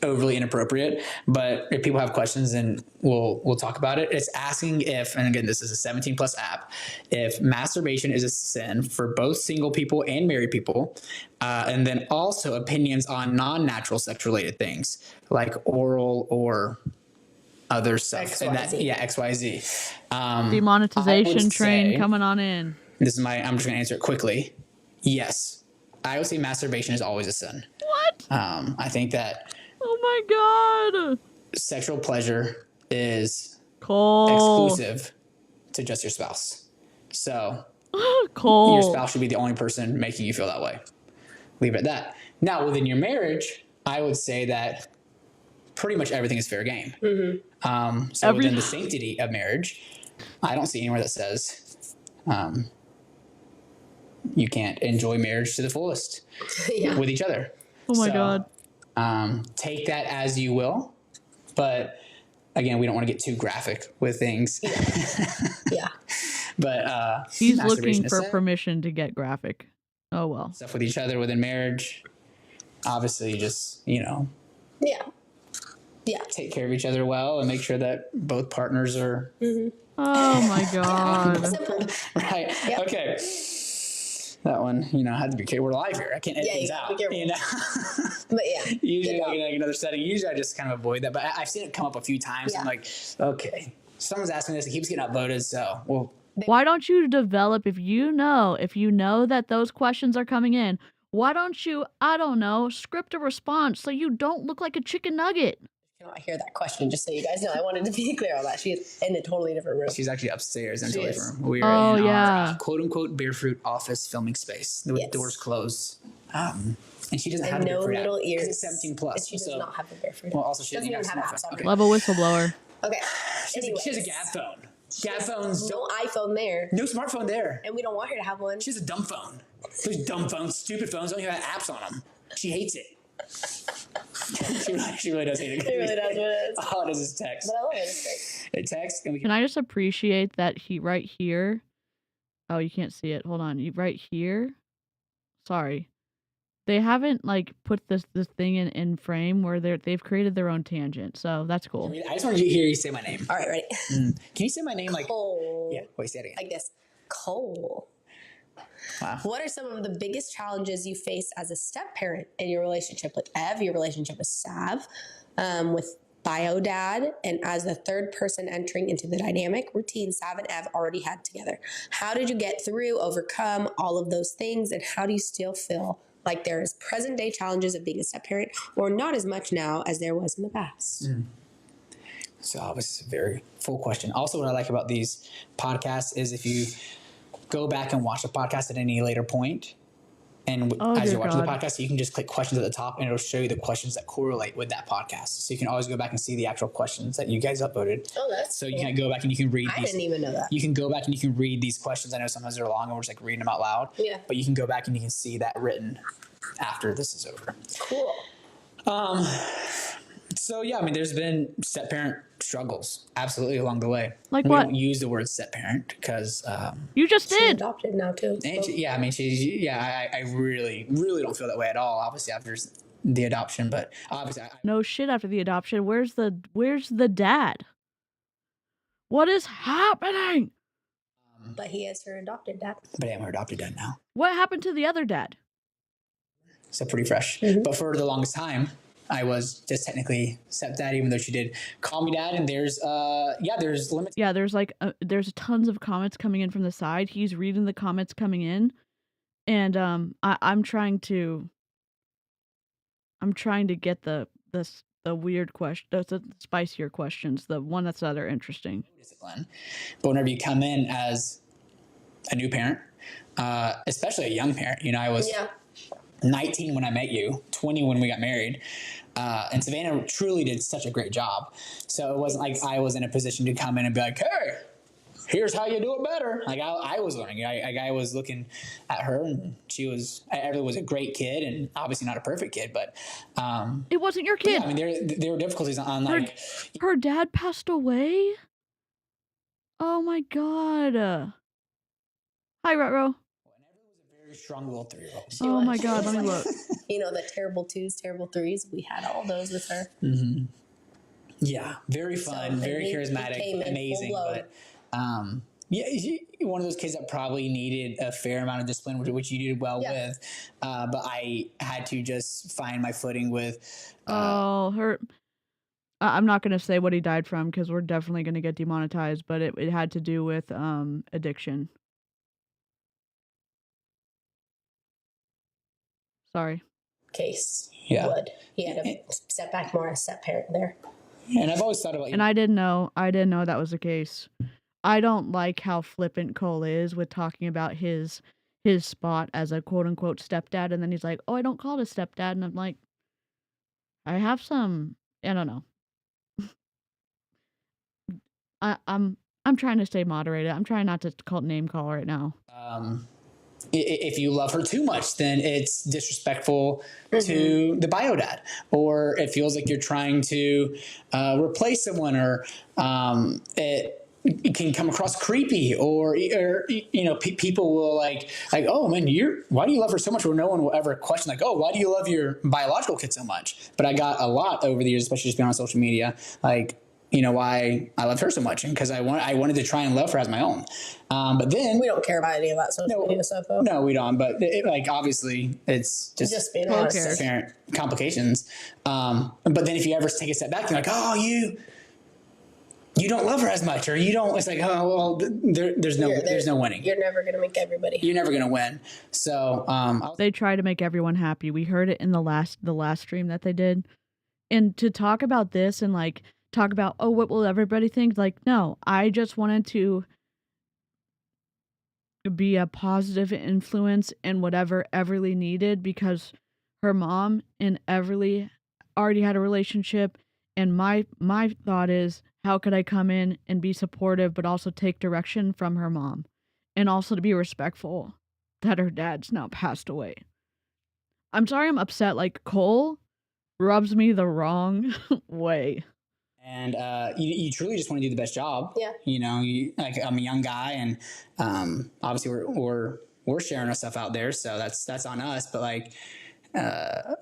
overly inappropriate, but if people have questions, then we'll talk about it. It's asking if, and again, this is a 17+ app, if masturbation is a sin for both single people and married people, and then also opinions on non-natural sex related things like oral or other stuff. And that, XYZ. Demonetization train coming on in. I'm just going to answer it quickly. Yes. I would say masturbation is always a sin. What? I think that. Oh my God. Sexual pleasure is Cole. exclusive to just your spouse. So Cole. your spouse should be the only person making you feel that way. Leave it at that. Now, within your marriage, I would say that pretty much everything is fair game. So within the sanctity of marriage, I don't see anywhere that says you can't enjoy marriage to the fullest with each other. Oh my God. Take that as you will. But again, we don't want to get too graphic with things. Yeah. But he's looking for permission to get graphic. Oh well. Stuff with each other within marriage. Obviously, just Yeah. Take care of each other well and make sure that both partners are. Oh my God. Right. Yep. Okay. That one, I had to be careful. We're live here. I can't edit things out. But yeah. Usually, like another setting. Usually, I just kind of avoid that. But I've seen it come up a few times. I'm like, okay, someone's asking this. It keeps getting upvoted. So, well. Why don't you develop, if you know that those questions are coming in, why don't you, I don't know, script a response so you don't look like a chicken nugget? I hear that question, just so you guys know. I wanted to be clear on that. She's in a totally different room. She's actually upstairs in a totally different room. We are in our quote-unquote Bearfruit office filming space with doors closed. And she doesn't have no Bearfruit little ears. It's 17 plus. She does not have a Bearfruit. Well, also she doesn't even have apps on her. Level whistleblower. Okay. She has a Gab phone. Gab phones. No iPhone there. No smartphone there. And we don't want her to have one. She has a dumb phone. Those dumb phones, stupid phones, don't even have apps on them. She hates it. she really does hate it. She really does. All it is text. But I love it. It's great. It texts. Can I just appreciate that right here? Oh, you can't see it. Hold on. Right here. Sorry. They haven't put this thing in frame where they've created their own tangent. So that's cool. I just wanted to hear you say my name. All right, ready? Can you say my name Cole. Yeah, wait, say it again. Like this. Cole. Wow. What are some of the biggest challenges you face as a step parent in your relationship with Ev, your relationship with Sav, with Bio Dad, and as the third person entering into the dynamic routine Sav and Ev already had together? How did you get through, overcome all of those things, and how do you still feel like there is present day challenges of being a step parent, or not as much now as there was in the past? So obviously, a very full question. Also, what I like about these podcasts is if you go back and watch the podcast at any later point, and as you're watching the podcast, you can just click questions at the top, and it'll show you the questions that correlate with that podcast. So you can always go back and see the actual questions that you guys upvoted. Oh, that's so cool. You can go back and you can read. I didn't even know that. You can go back and you can read these questions. I know sometimes they're long, and we're just reading them out loud. Yeah. But you can go back and you can see that written after this is over. Cool. So yeah, there's been step parent struggles absolutely along the way. Like we what? don't use the word step parent because you just She's did. adopted now too. And I really don't feel that way at all. Obviously after the adoption, but obviously no shit after the adoption. Where's the dad? What is happening? But he is her adopted dad. But I am her adopted dad now. What happened to the other dad? So pretty fresh. But for the longest time, I was just technically stepdad, even though she did call me dad. And there's limits. Yeah, there's tons of comments coming in from the side. He's reading the comments coming in, and I'm trying to get the weird question, the spicier questions, the one that's rather interesting. Discipline. But whenever you come in as a new parent, especially a young parent, I was 19 when I met you, 20 when we got married. And Savannah truly did such a great job. So it wasn't like I was in a position to come in and be like, hey, here's how you do it better. Like I was learning. I was looking at her, and Everly was a great kid, and obviously not a perfect kid, but it wasn't your kid. Yeah, there were difficulties on her dad passed away. Oh my God. Hi, Retro. Very strong little 3-year-old. Oh my God, let me look. The terrible 2s, terrible 3s. We had all those with her. Mm-hmm. Yeah, very fun, very charismatic, amazing. But one of those kids that probably needed a fair amount of discipline, which you did well with. But I had to just find my footing with. I'm not going to say what he died from because we're definitely going to get demonetized, but it had to do with addiction. Sorry. Case Yeah. would. He had a step back more a step parent there. And I've always thought about, And I didn't know that was the case. I don't like how flippant Cole is with talking about his spot as a quote unquote stepdad, and then he's like, "Oh, I don't call it a stepdad," and I'm like, I have some, I don't know. I'm trying to stay moderated. I'm trying not to name call right now. if you love her too much, then it's disrespectful to the bio dad, or it feels like you're trying to replace someone, or it can come across creepy, or you know, people will like, oh man, why do you love her so much? Where no one will ever question, like, oh, why do you love your biological kid so much? But I got a lot over the years, especially just being on social media, like, you know, why I loved her so much, and because I wanted to try and love her as my own. But then we don't care about any of that social media stuff, though. No, we don't. But like, obviously, it's just being honest, parent complications. But then if you ever take a step back, you're like, oh, you don't love her as much, or you don't. It's like, oh, well, there's no winning. You're never gonna make everybody. You're never gonna win. So they try to make everyone happy. We heard it in the last stream that they did, and to talk about this and like talk about, oh, what will everybody think? Like, no, I just wanted to be a positive influence in whatever Everly needed, because her mom and Everly already had a relationship, and my thought is, how could I come in and be supportive but also take direction from her mom, and also to be respectful that her dad's now passed away. I'm sorry, I'm upset. Like, Cole rubs me the wrong way. And you truly just want to do the best job. Yeah. You know, like, I'm a young guy, and obviously we're sharing our stuff out there, so that's on us. But like,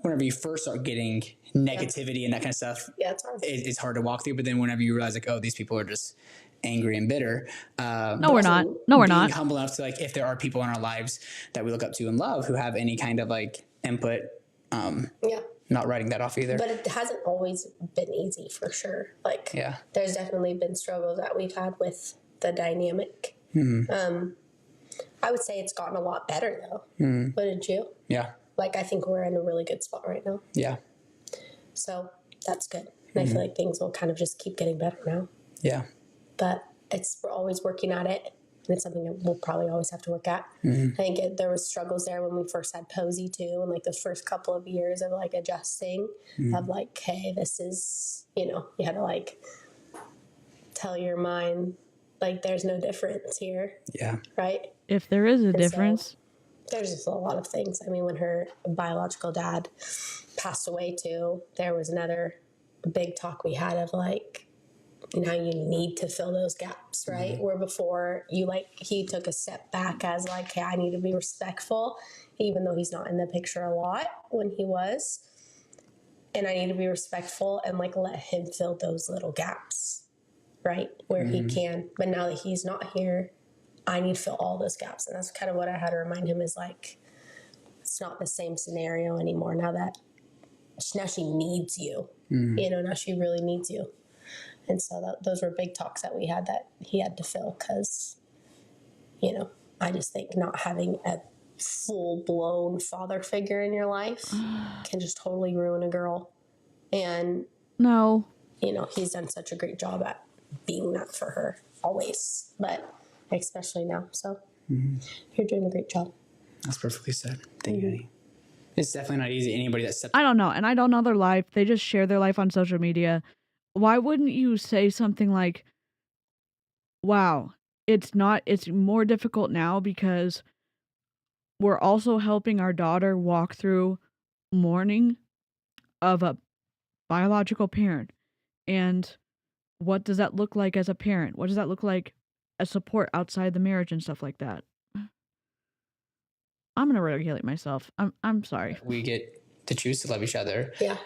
whenever you first start getting negativity and that kind of stuff, it's hard. It's hard to walk through. But then whenever you realize, like, oh, these people are just angry and bitter. No, we're not. Being humble enough to, like, if there are people in our lives that we look up to and love who have any kind of like input, not writing that off either. But it hasn't always been easy, for sure. Like, there's definitely been struggles that we've had with the dynamic. I would say it's gotten a lot better, though. Wouldn't you? Yeah. Like, I think we're in a really good spot right now. Yeah. So that's good. And I feel like things will kind of just keep getting better now. Yeah. But we're always working at it. And it's something that we'll probably always have to work at. I think there was struggles there when we first had Posey too, and like the first couple of years of like adjusting of like, hey, this is, you know, you had to like tell your mind like there's no difference here. Yeah. Right? If there is a difference. So there's just a lot of things. I mean, when her biological dad passed away too, there was another big talk we had of like, now you need to fill those gaps, right? Where before he took a step back as like, hey, I need to be respectful, even though he's not in the picture a lot when he was. And I need to be respectful and like let him fill those little gaps, right? Where he can. But now that he's not here, I need to fill all those gaps. And that's kind of what I had to remind him is like, it's not the same scenario anymore now she needs you. You know, now she really needs you. And so those were big talks that we had that he had to fill because, you know, I just think not having a full-blown father figure in your life can just totally ruin a girl. And, you know, he's done such a great job at being that for her always, but especially now. So you're doing a great job. That's perfectly said. Thank you, Eddie. It's definitely not easy. Anybody that's... I don't know. And I don't know their life. They just share their life on social media. Why wouldn't you say something like, wow, it's more difficult now because we're also helping our daughter walk through mourning of a biological parent. And what does that look like as a parent? What does that look like as support outside the marriage and stuff like that? I'm going to regulate myself. I'm sorry. We get to choose to love each other. Yeah.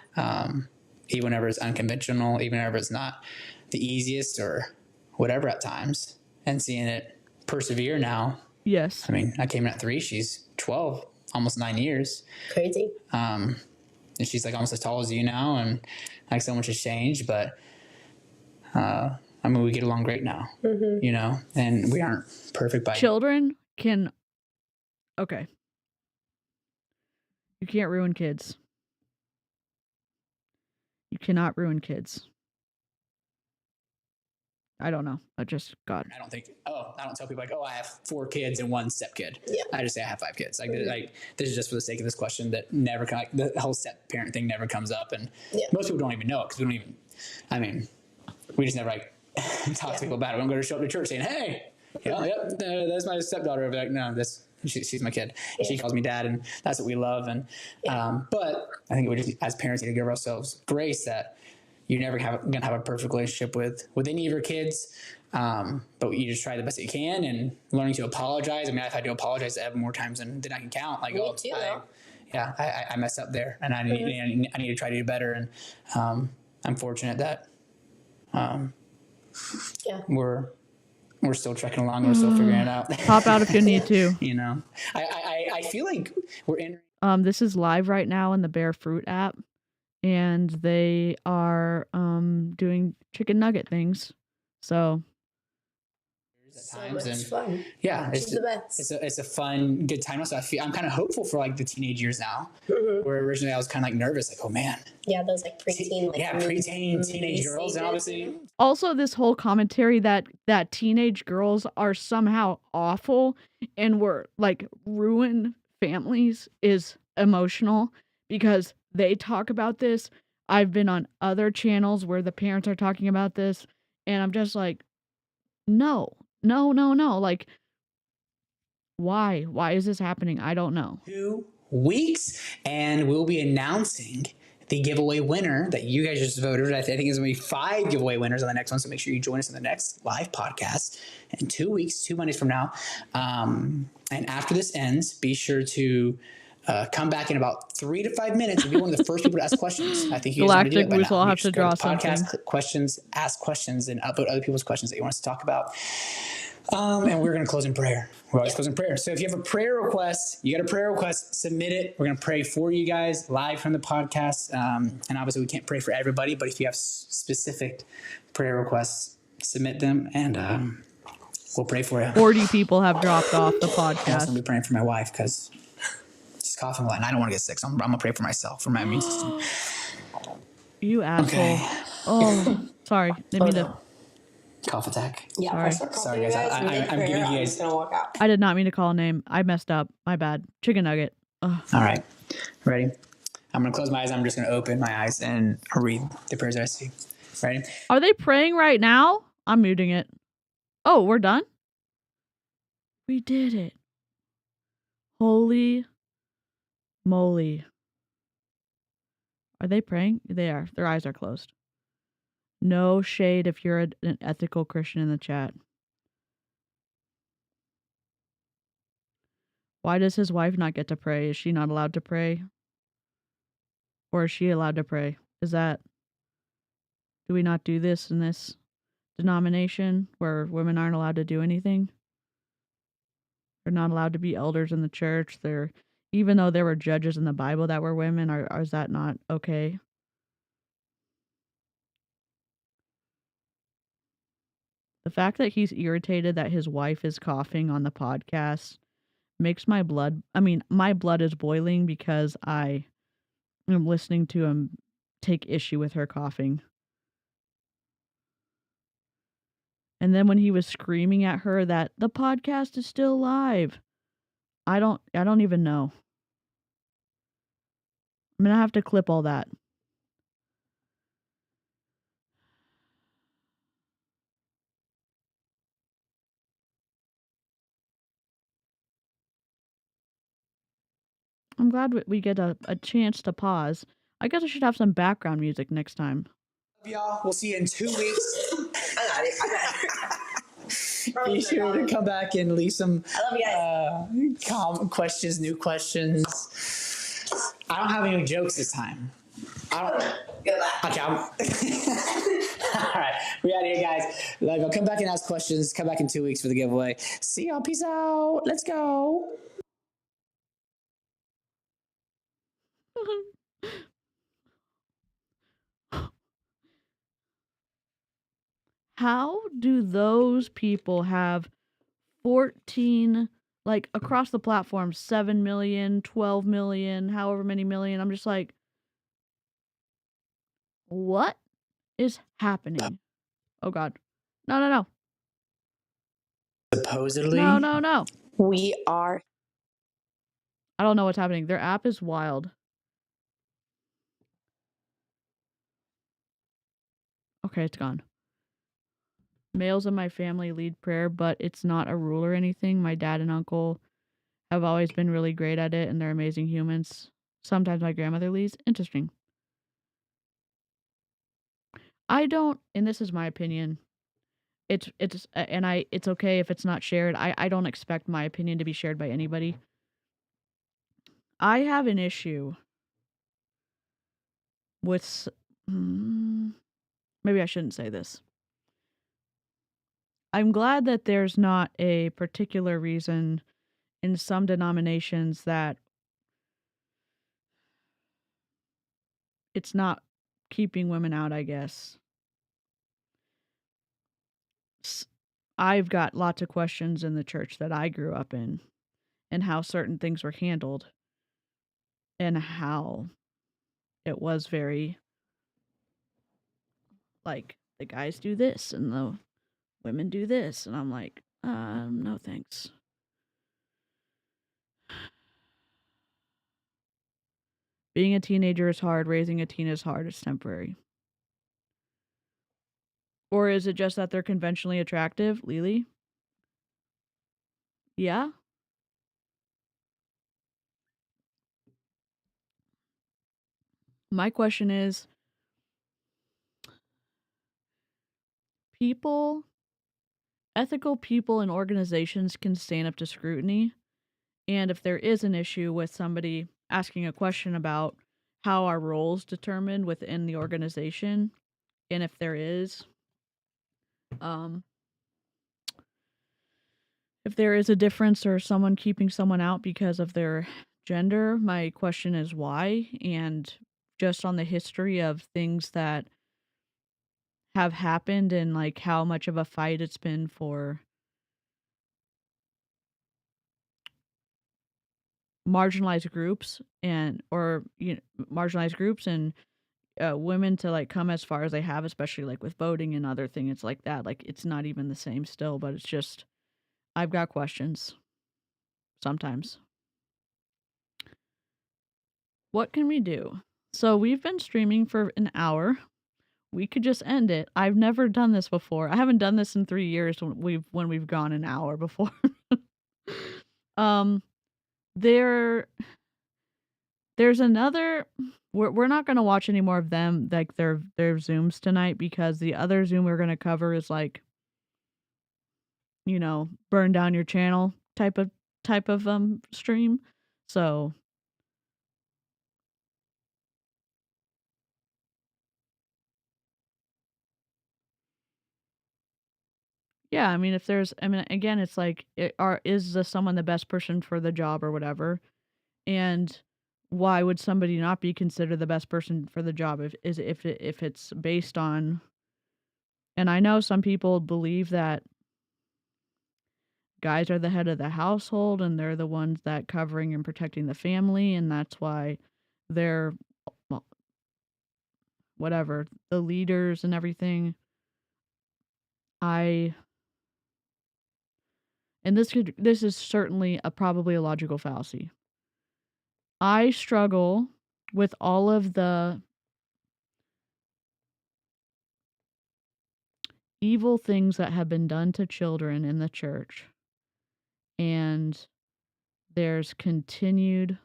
Even whenever it's unconventional, even whenever it's not the easiest or whatever at times, and seeing it persevere now. Yes. I mean, I came in at 3, she's 12, almost 9 years. Crazy. You and she's like almost as tall as you now, and like so much has changed, but I mean, we get along great now, you know, and we aren't perfect by Children can, okay. You can't ruin kids. You cannot ruin kids. I don't know. I just got. I don't tell people like, oh, I have 4 kids and 1 stepkid. Yeah. I just say I have 5 kids. Like, like this is just for the sake of this question that never, like the whole step parent thing never comes up. And most people don't even know it because we don't even, I mean, we just never like talk to people about it. We don't go to show up to church saying, hey, you know, that's my stepdaughter. I'll be like, no, she's my kid. She calls me dad, and that's what we love. And but I think we just, as parents, need to give ourselves grace that you're never gonna have a perfect relationship with any of your kids. But you just try the best that you can, and learning to apologize. I mean, I've had to apologize to Ev more times than I can count. Like, Me too, I messed up there, and I need to try to do better. And I'm fortunate that we're still trekking along. We're still figuring it out. Pop out if you need to. You know, I feel like we're in. This is live right now in the Bear Fruit app, and they are doing chicken nugget things. So times much and fun. Yeah, She's the best. It's a fun, good time. So I'm kind of hopeful for like the teenage years now. Where originally I was kind of like nervous, like, oh man. Yeah, those like preteen, teenage girls, and obviously. Also, this whole commentary that teenage girls are somehow awful and were like ruin families is emotional because they talk about this. I've been on other channels where the parents are talking about this, and I'm just like, no. Like, why? Why is this happening? I don't know. 2 weeks, and we'll be announcing the giveaway winner that you guys just voted. I think there's going to be 5 giveaway winners on the next one, so make sure you join us in the next live podcast in 2 weeks, 2 Mondays from now. And after this ends, be sure to come back in about 3 to 5 minutes and be one of the first people to ask questions. I think you guys want to do that by now. We'll have to draw podcast something. questions, ask questions, and upload other people's questions that you want us to talk about. And we're going to close in prayer. We're always closing prayer. So if you have a prayer request, submit it. We're going to pray for you guys live from the podcast. And obviously we can't pray for everybody, but if you have specific prayer requests, submit them, and we'll pray for you. 40 people have dropped off the I'm also podcast. going to be praying for my wife because she's coughing a lot, and I don't want to get sick. So I'm going to pray for myself, for my immune system. You asshole. Okay. Oh, sorry. Didn't mean to. Cough attack. Yeah, Sorry, guys. I'm giving you guys. Gonna walk out. I did not mean to call a name. I messed up. My bad. Chicken nugget. Ugh. All right. Ready? I'm going to close my eyes. I'm just going to open my eyes and read the prayers that I see. Ready? Are they praying right now? I'm muting it. Oh, we're done? We did it. Holy moly. Are they praying? They are. Their eyes are closed. No shade if you're an ethical Christian in the chat. Why does his wife not get to pray? Is she not allowed to pray? Or is she allowed to pray? Do we not do this in this denomination where women aren't allowed to do anything? They're not allowed to be elders in the church. Even though there were judges in the Bible that were women, is that not okay? The fact that he's irritated that his wife is coughing on the podcast makes my blood is boiling because I am listening to him take issue with her coughing. And then when he was screaming at her that the podcast is still live, I don't even know. I'm going to have to clip all that. I'm glad we get a chance to pause. I guess I should have some background music next time. Love y'all. We'll see you in 2 weeks. I got it. Be sure to come back and leave some I love you guys. questions, new questions. I don't have any jokes this time. Good luck. Okay. All right. We out of here, guys. Love y'all. Come back and ask questions. Come back in 2 weeks for the giveaway. See y'all. Peace out. Let's go. How do those people have 14, like across the platform, 7 million, 12 million, however many million? I'm just like, what is happening? Oh God. No, no, no. Supposedly. No, no, no. We are. I don't know what's happening. Their app is wild. Okay, it's gone. Males in my family lead prayer, but it's not a rule or anything. My dad and uncle have always been really great at it, and they're amazing humans. Sometimes my grandmother leads. Interesting. I don't, and this is my opinion. It's okay if it's not shared. I don't expect my opinion to be shared by anybody. I have an issue with, maybe I shouldn't say this. I'm glad that there's not a particular reason in some denominations that it's not keeping women out, I guess. I've got lots of questions in the church that I grew up in and how certain things were handled and how it was very like the guys do this and the women do this. And I'm like, no thanks. Being a teenager is hard. Raising a teen is hard. It's temporary. Or is it just that they're conventionally attractive, Lily? Yeah? My question is, ethical people and organizations can stand up to scrutiny. And if there is an issue with somebody asking a question about how are roles determined within the organization, and if there is, a difference or someone keeping someone out because of their gender, my question is why? And just on the history of things that have happened and like how much of a fight it's been for marginalized groups and women to like come as far as they have, especially like with voting and other things like that. Like it's not even the same still, but it's just I've got questions sometimes. What can we do? So we've been streaming for an hour. We could just end it. I've never done this before. I haven't done this in 3 years when we've gone an hour before. There's another. We're not going to watch any more of them, like their Zooms tonight, because the other Zoom we're going to cover is like, burn down your channel type of stream. So yeah, I mean, again, it's like, is someone the best person for the job or whatever? And why would somebody not be considered the best person for the job if it's based on? And I know some people believe that guys are the head of the household and they're the ones that covering and protecting the family, and that's why they're, well, whatever, the leaders and everything. And this is certainly probably a logical fallacy. I struggle with all of the evil things that have been done to children in the church, and there's continued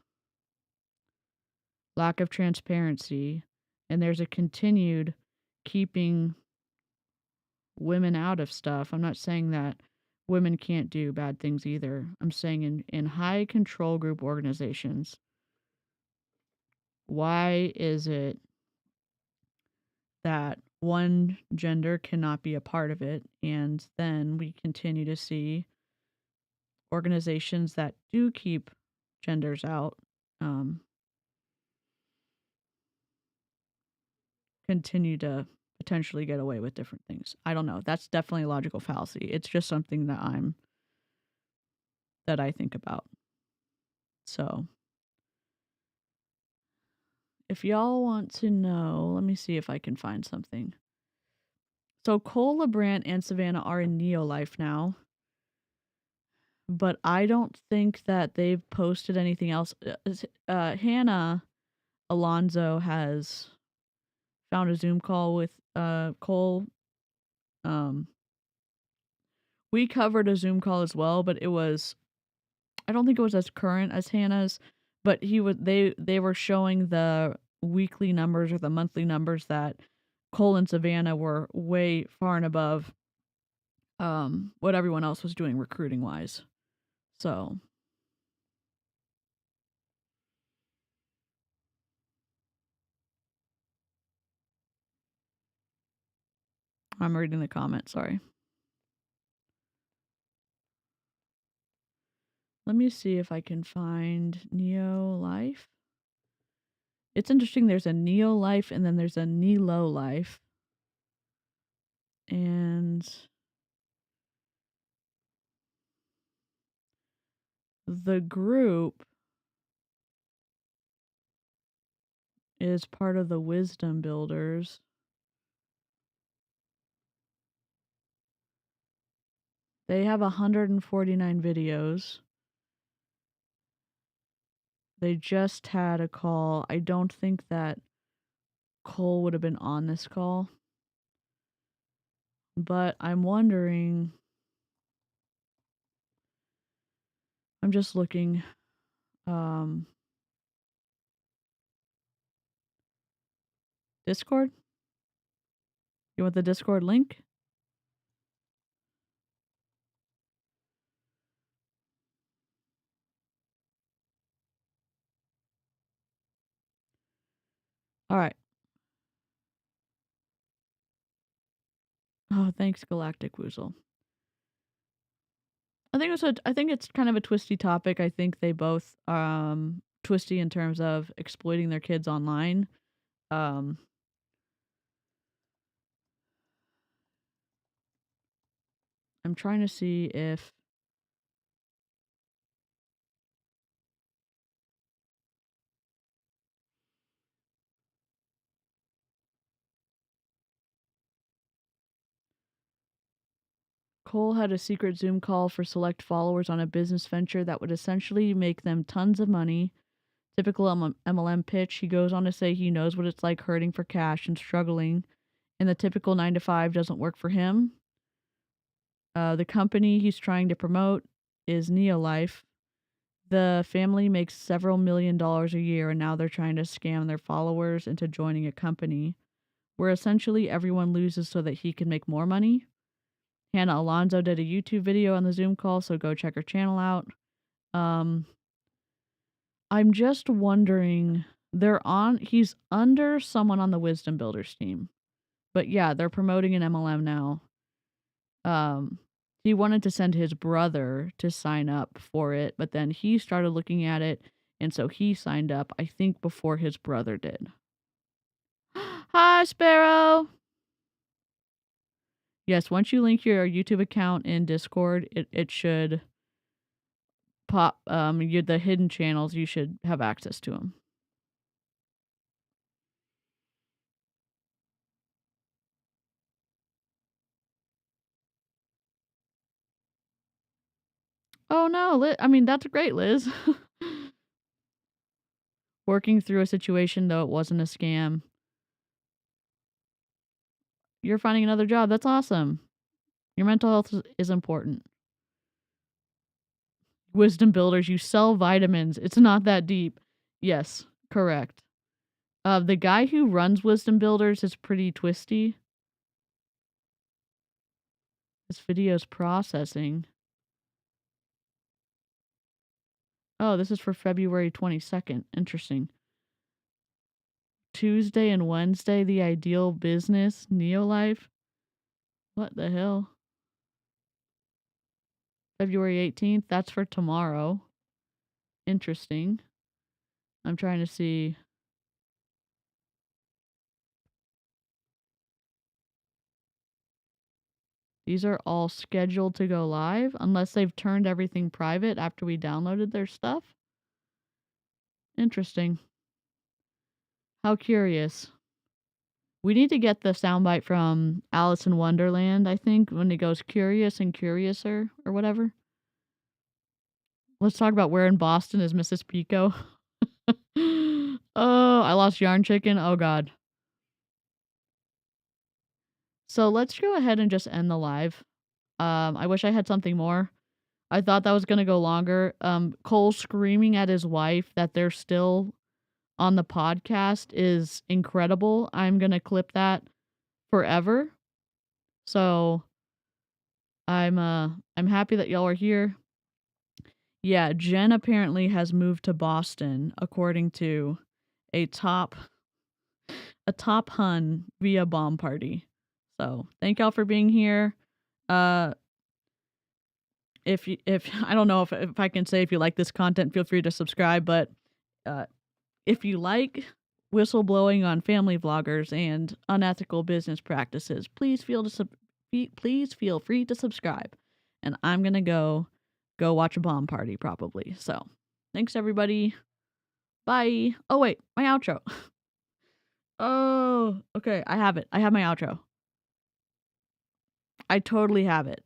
lack of transparency, and there's a continued keeping women out of stuff. I'm not saying that women can't do bad things either. I'm saying in high control group organizations, why is it that one gender cannot be a part of it? And then we continue to see organizations that do keep genders out continue to potentially get away with different things. I don't know. That's definitely a logical fallacy. It's just something that I think about. So if y'all want to know, let me see if I can find something. So Cole LaBrant and Savannah are in Neolife now, but I don't think that they've posted anything else. Hannah Alonso has found a Zoom call with Cole. We covered a Zoom call as well, but I don't think it was as current as Hannah's, but they were showing the weekly numbers or the monthly numbers that Cole and Savannah were way far and above what everyone else was doing recruiting wise. So I'm reading the comment, sorry. Let me see if I can find Neolife. It's interesting, there's a Neolife and then there's a Nelo Life. And the group is part of the Wisdom Builders. They have 149 videos. They just had a call. I don't think that Cole would have been on this call. But I'm wondering. I'm just looking. Discord? You want the Discord link? All right. Oh, thanks, Galactic Woozle. I think it's kind of a twisty topic. I think they both twisty in terms of exploiting their kids online. I'm trying to see if Cole had a secret Zoom call for select followers on a business venture that would essentially make them tons of money. Typical MLM pitch. He goes on to say he knows what it's like hurting for cash and struggling, and the typical 9-to-5 doesn't work for him. The company he's trying to promote is Neolife. The family makes several $1 million a year, and now they're trying to scam their followers into joining a company where essentially everyone loses so that he can make more money. Hannah Alonso did a YouTube video on the Zoom call, so go check her channel out. I'm just wondering, he's under someone on the Wisdom Builders team. But yeah, they're promoting an MLM now. He wanted to send his brother to sign up for it, but then he started looking at it, and so he signed up, I think, before his brother did. Hi, Sparrow! Yes, once you link your YouTube account in Discord, it should pop the hidden channels. You should have access to them. Oh no, that's great, Liz. Working through a situation though it wasn't a scam. You're finding another job. That's awesome. Your mental health is important. Wisdom Builders, you sell vitamins. It's not that deep. Yes, correct. The guy who runs Wisdom Builders is pretty twisty. This video's processing. Oh, this is for February 22nd. Interesting. Tuesday and Wednesday, the ideal business, Neolife. What the hell? February 18th, that's for tomorrow. Interesting. I'm trying to see. These are all scheduled to go live unless they've turned everything private after we downloaded their stuff. Interesting. How curious. We need to get the soundbite from Alice in Wonderland, I think, when it goes curious and curiouser or whatever. Let's talk about where in Boston is Mrs. Pico. Oh, I lost Yarn Chicken. Oh, God. So let's go ahead and just end the live. I wish I had something more. I thought that was going to go longer. Cole screaming at his wife that they're still on the podcast is incredible. I'm going to clip that forever. So I'm happy that y'all are here. Yeah, Jen apparently has moved to Boston according to a top hun via bomb party. So thank y'all for being here. If I don't know if I can say if you like this content, feel free to subscribe. But if you like whistleblowing on family vloggers and unethical business practices, please feel free to subscribe. And I'm gonna go watch a bomb party probably. So thanks everybody. Bye. Oh wait, my outro. Oh, okay. I have it. I have my outro. I totally have it.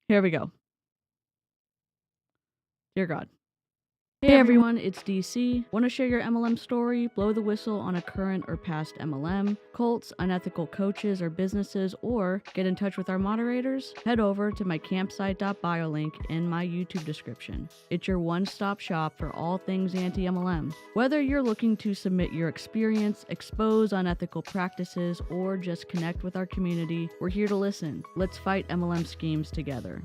Here we go. Dear God. Hey everyone, it's DeeCee. Want to share your MLM story? Blow the whistle on a current or past MLM, cults, unethical coaches or businesses, or get in touch with our moderators? Head over to my campsite.bio link in my YouTube description. It's your one-stop shop for all things anti-MLM. Whether you're looking to submit your experience, expose unethical practices, or just connect with our community, we're here to listen. Let's fight MLM schemes together.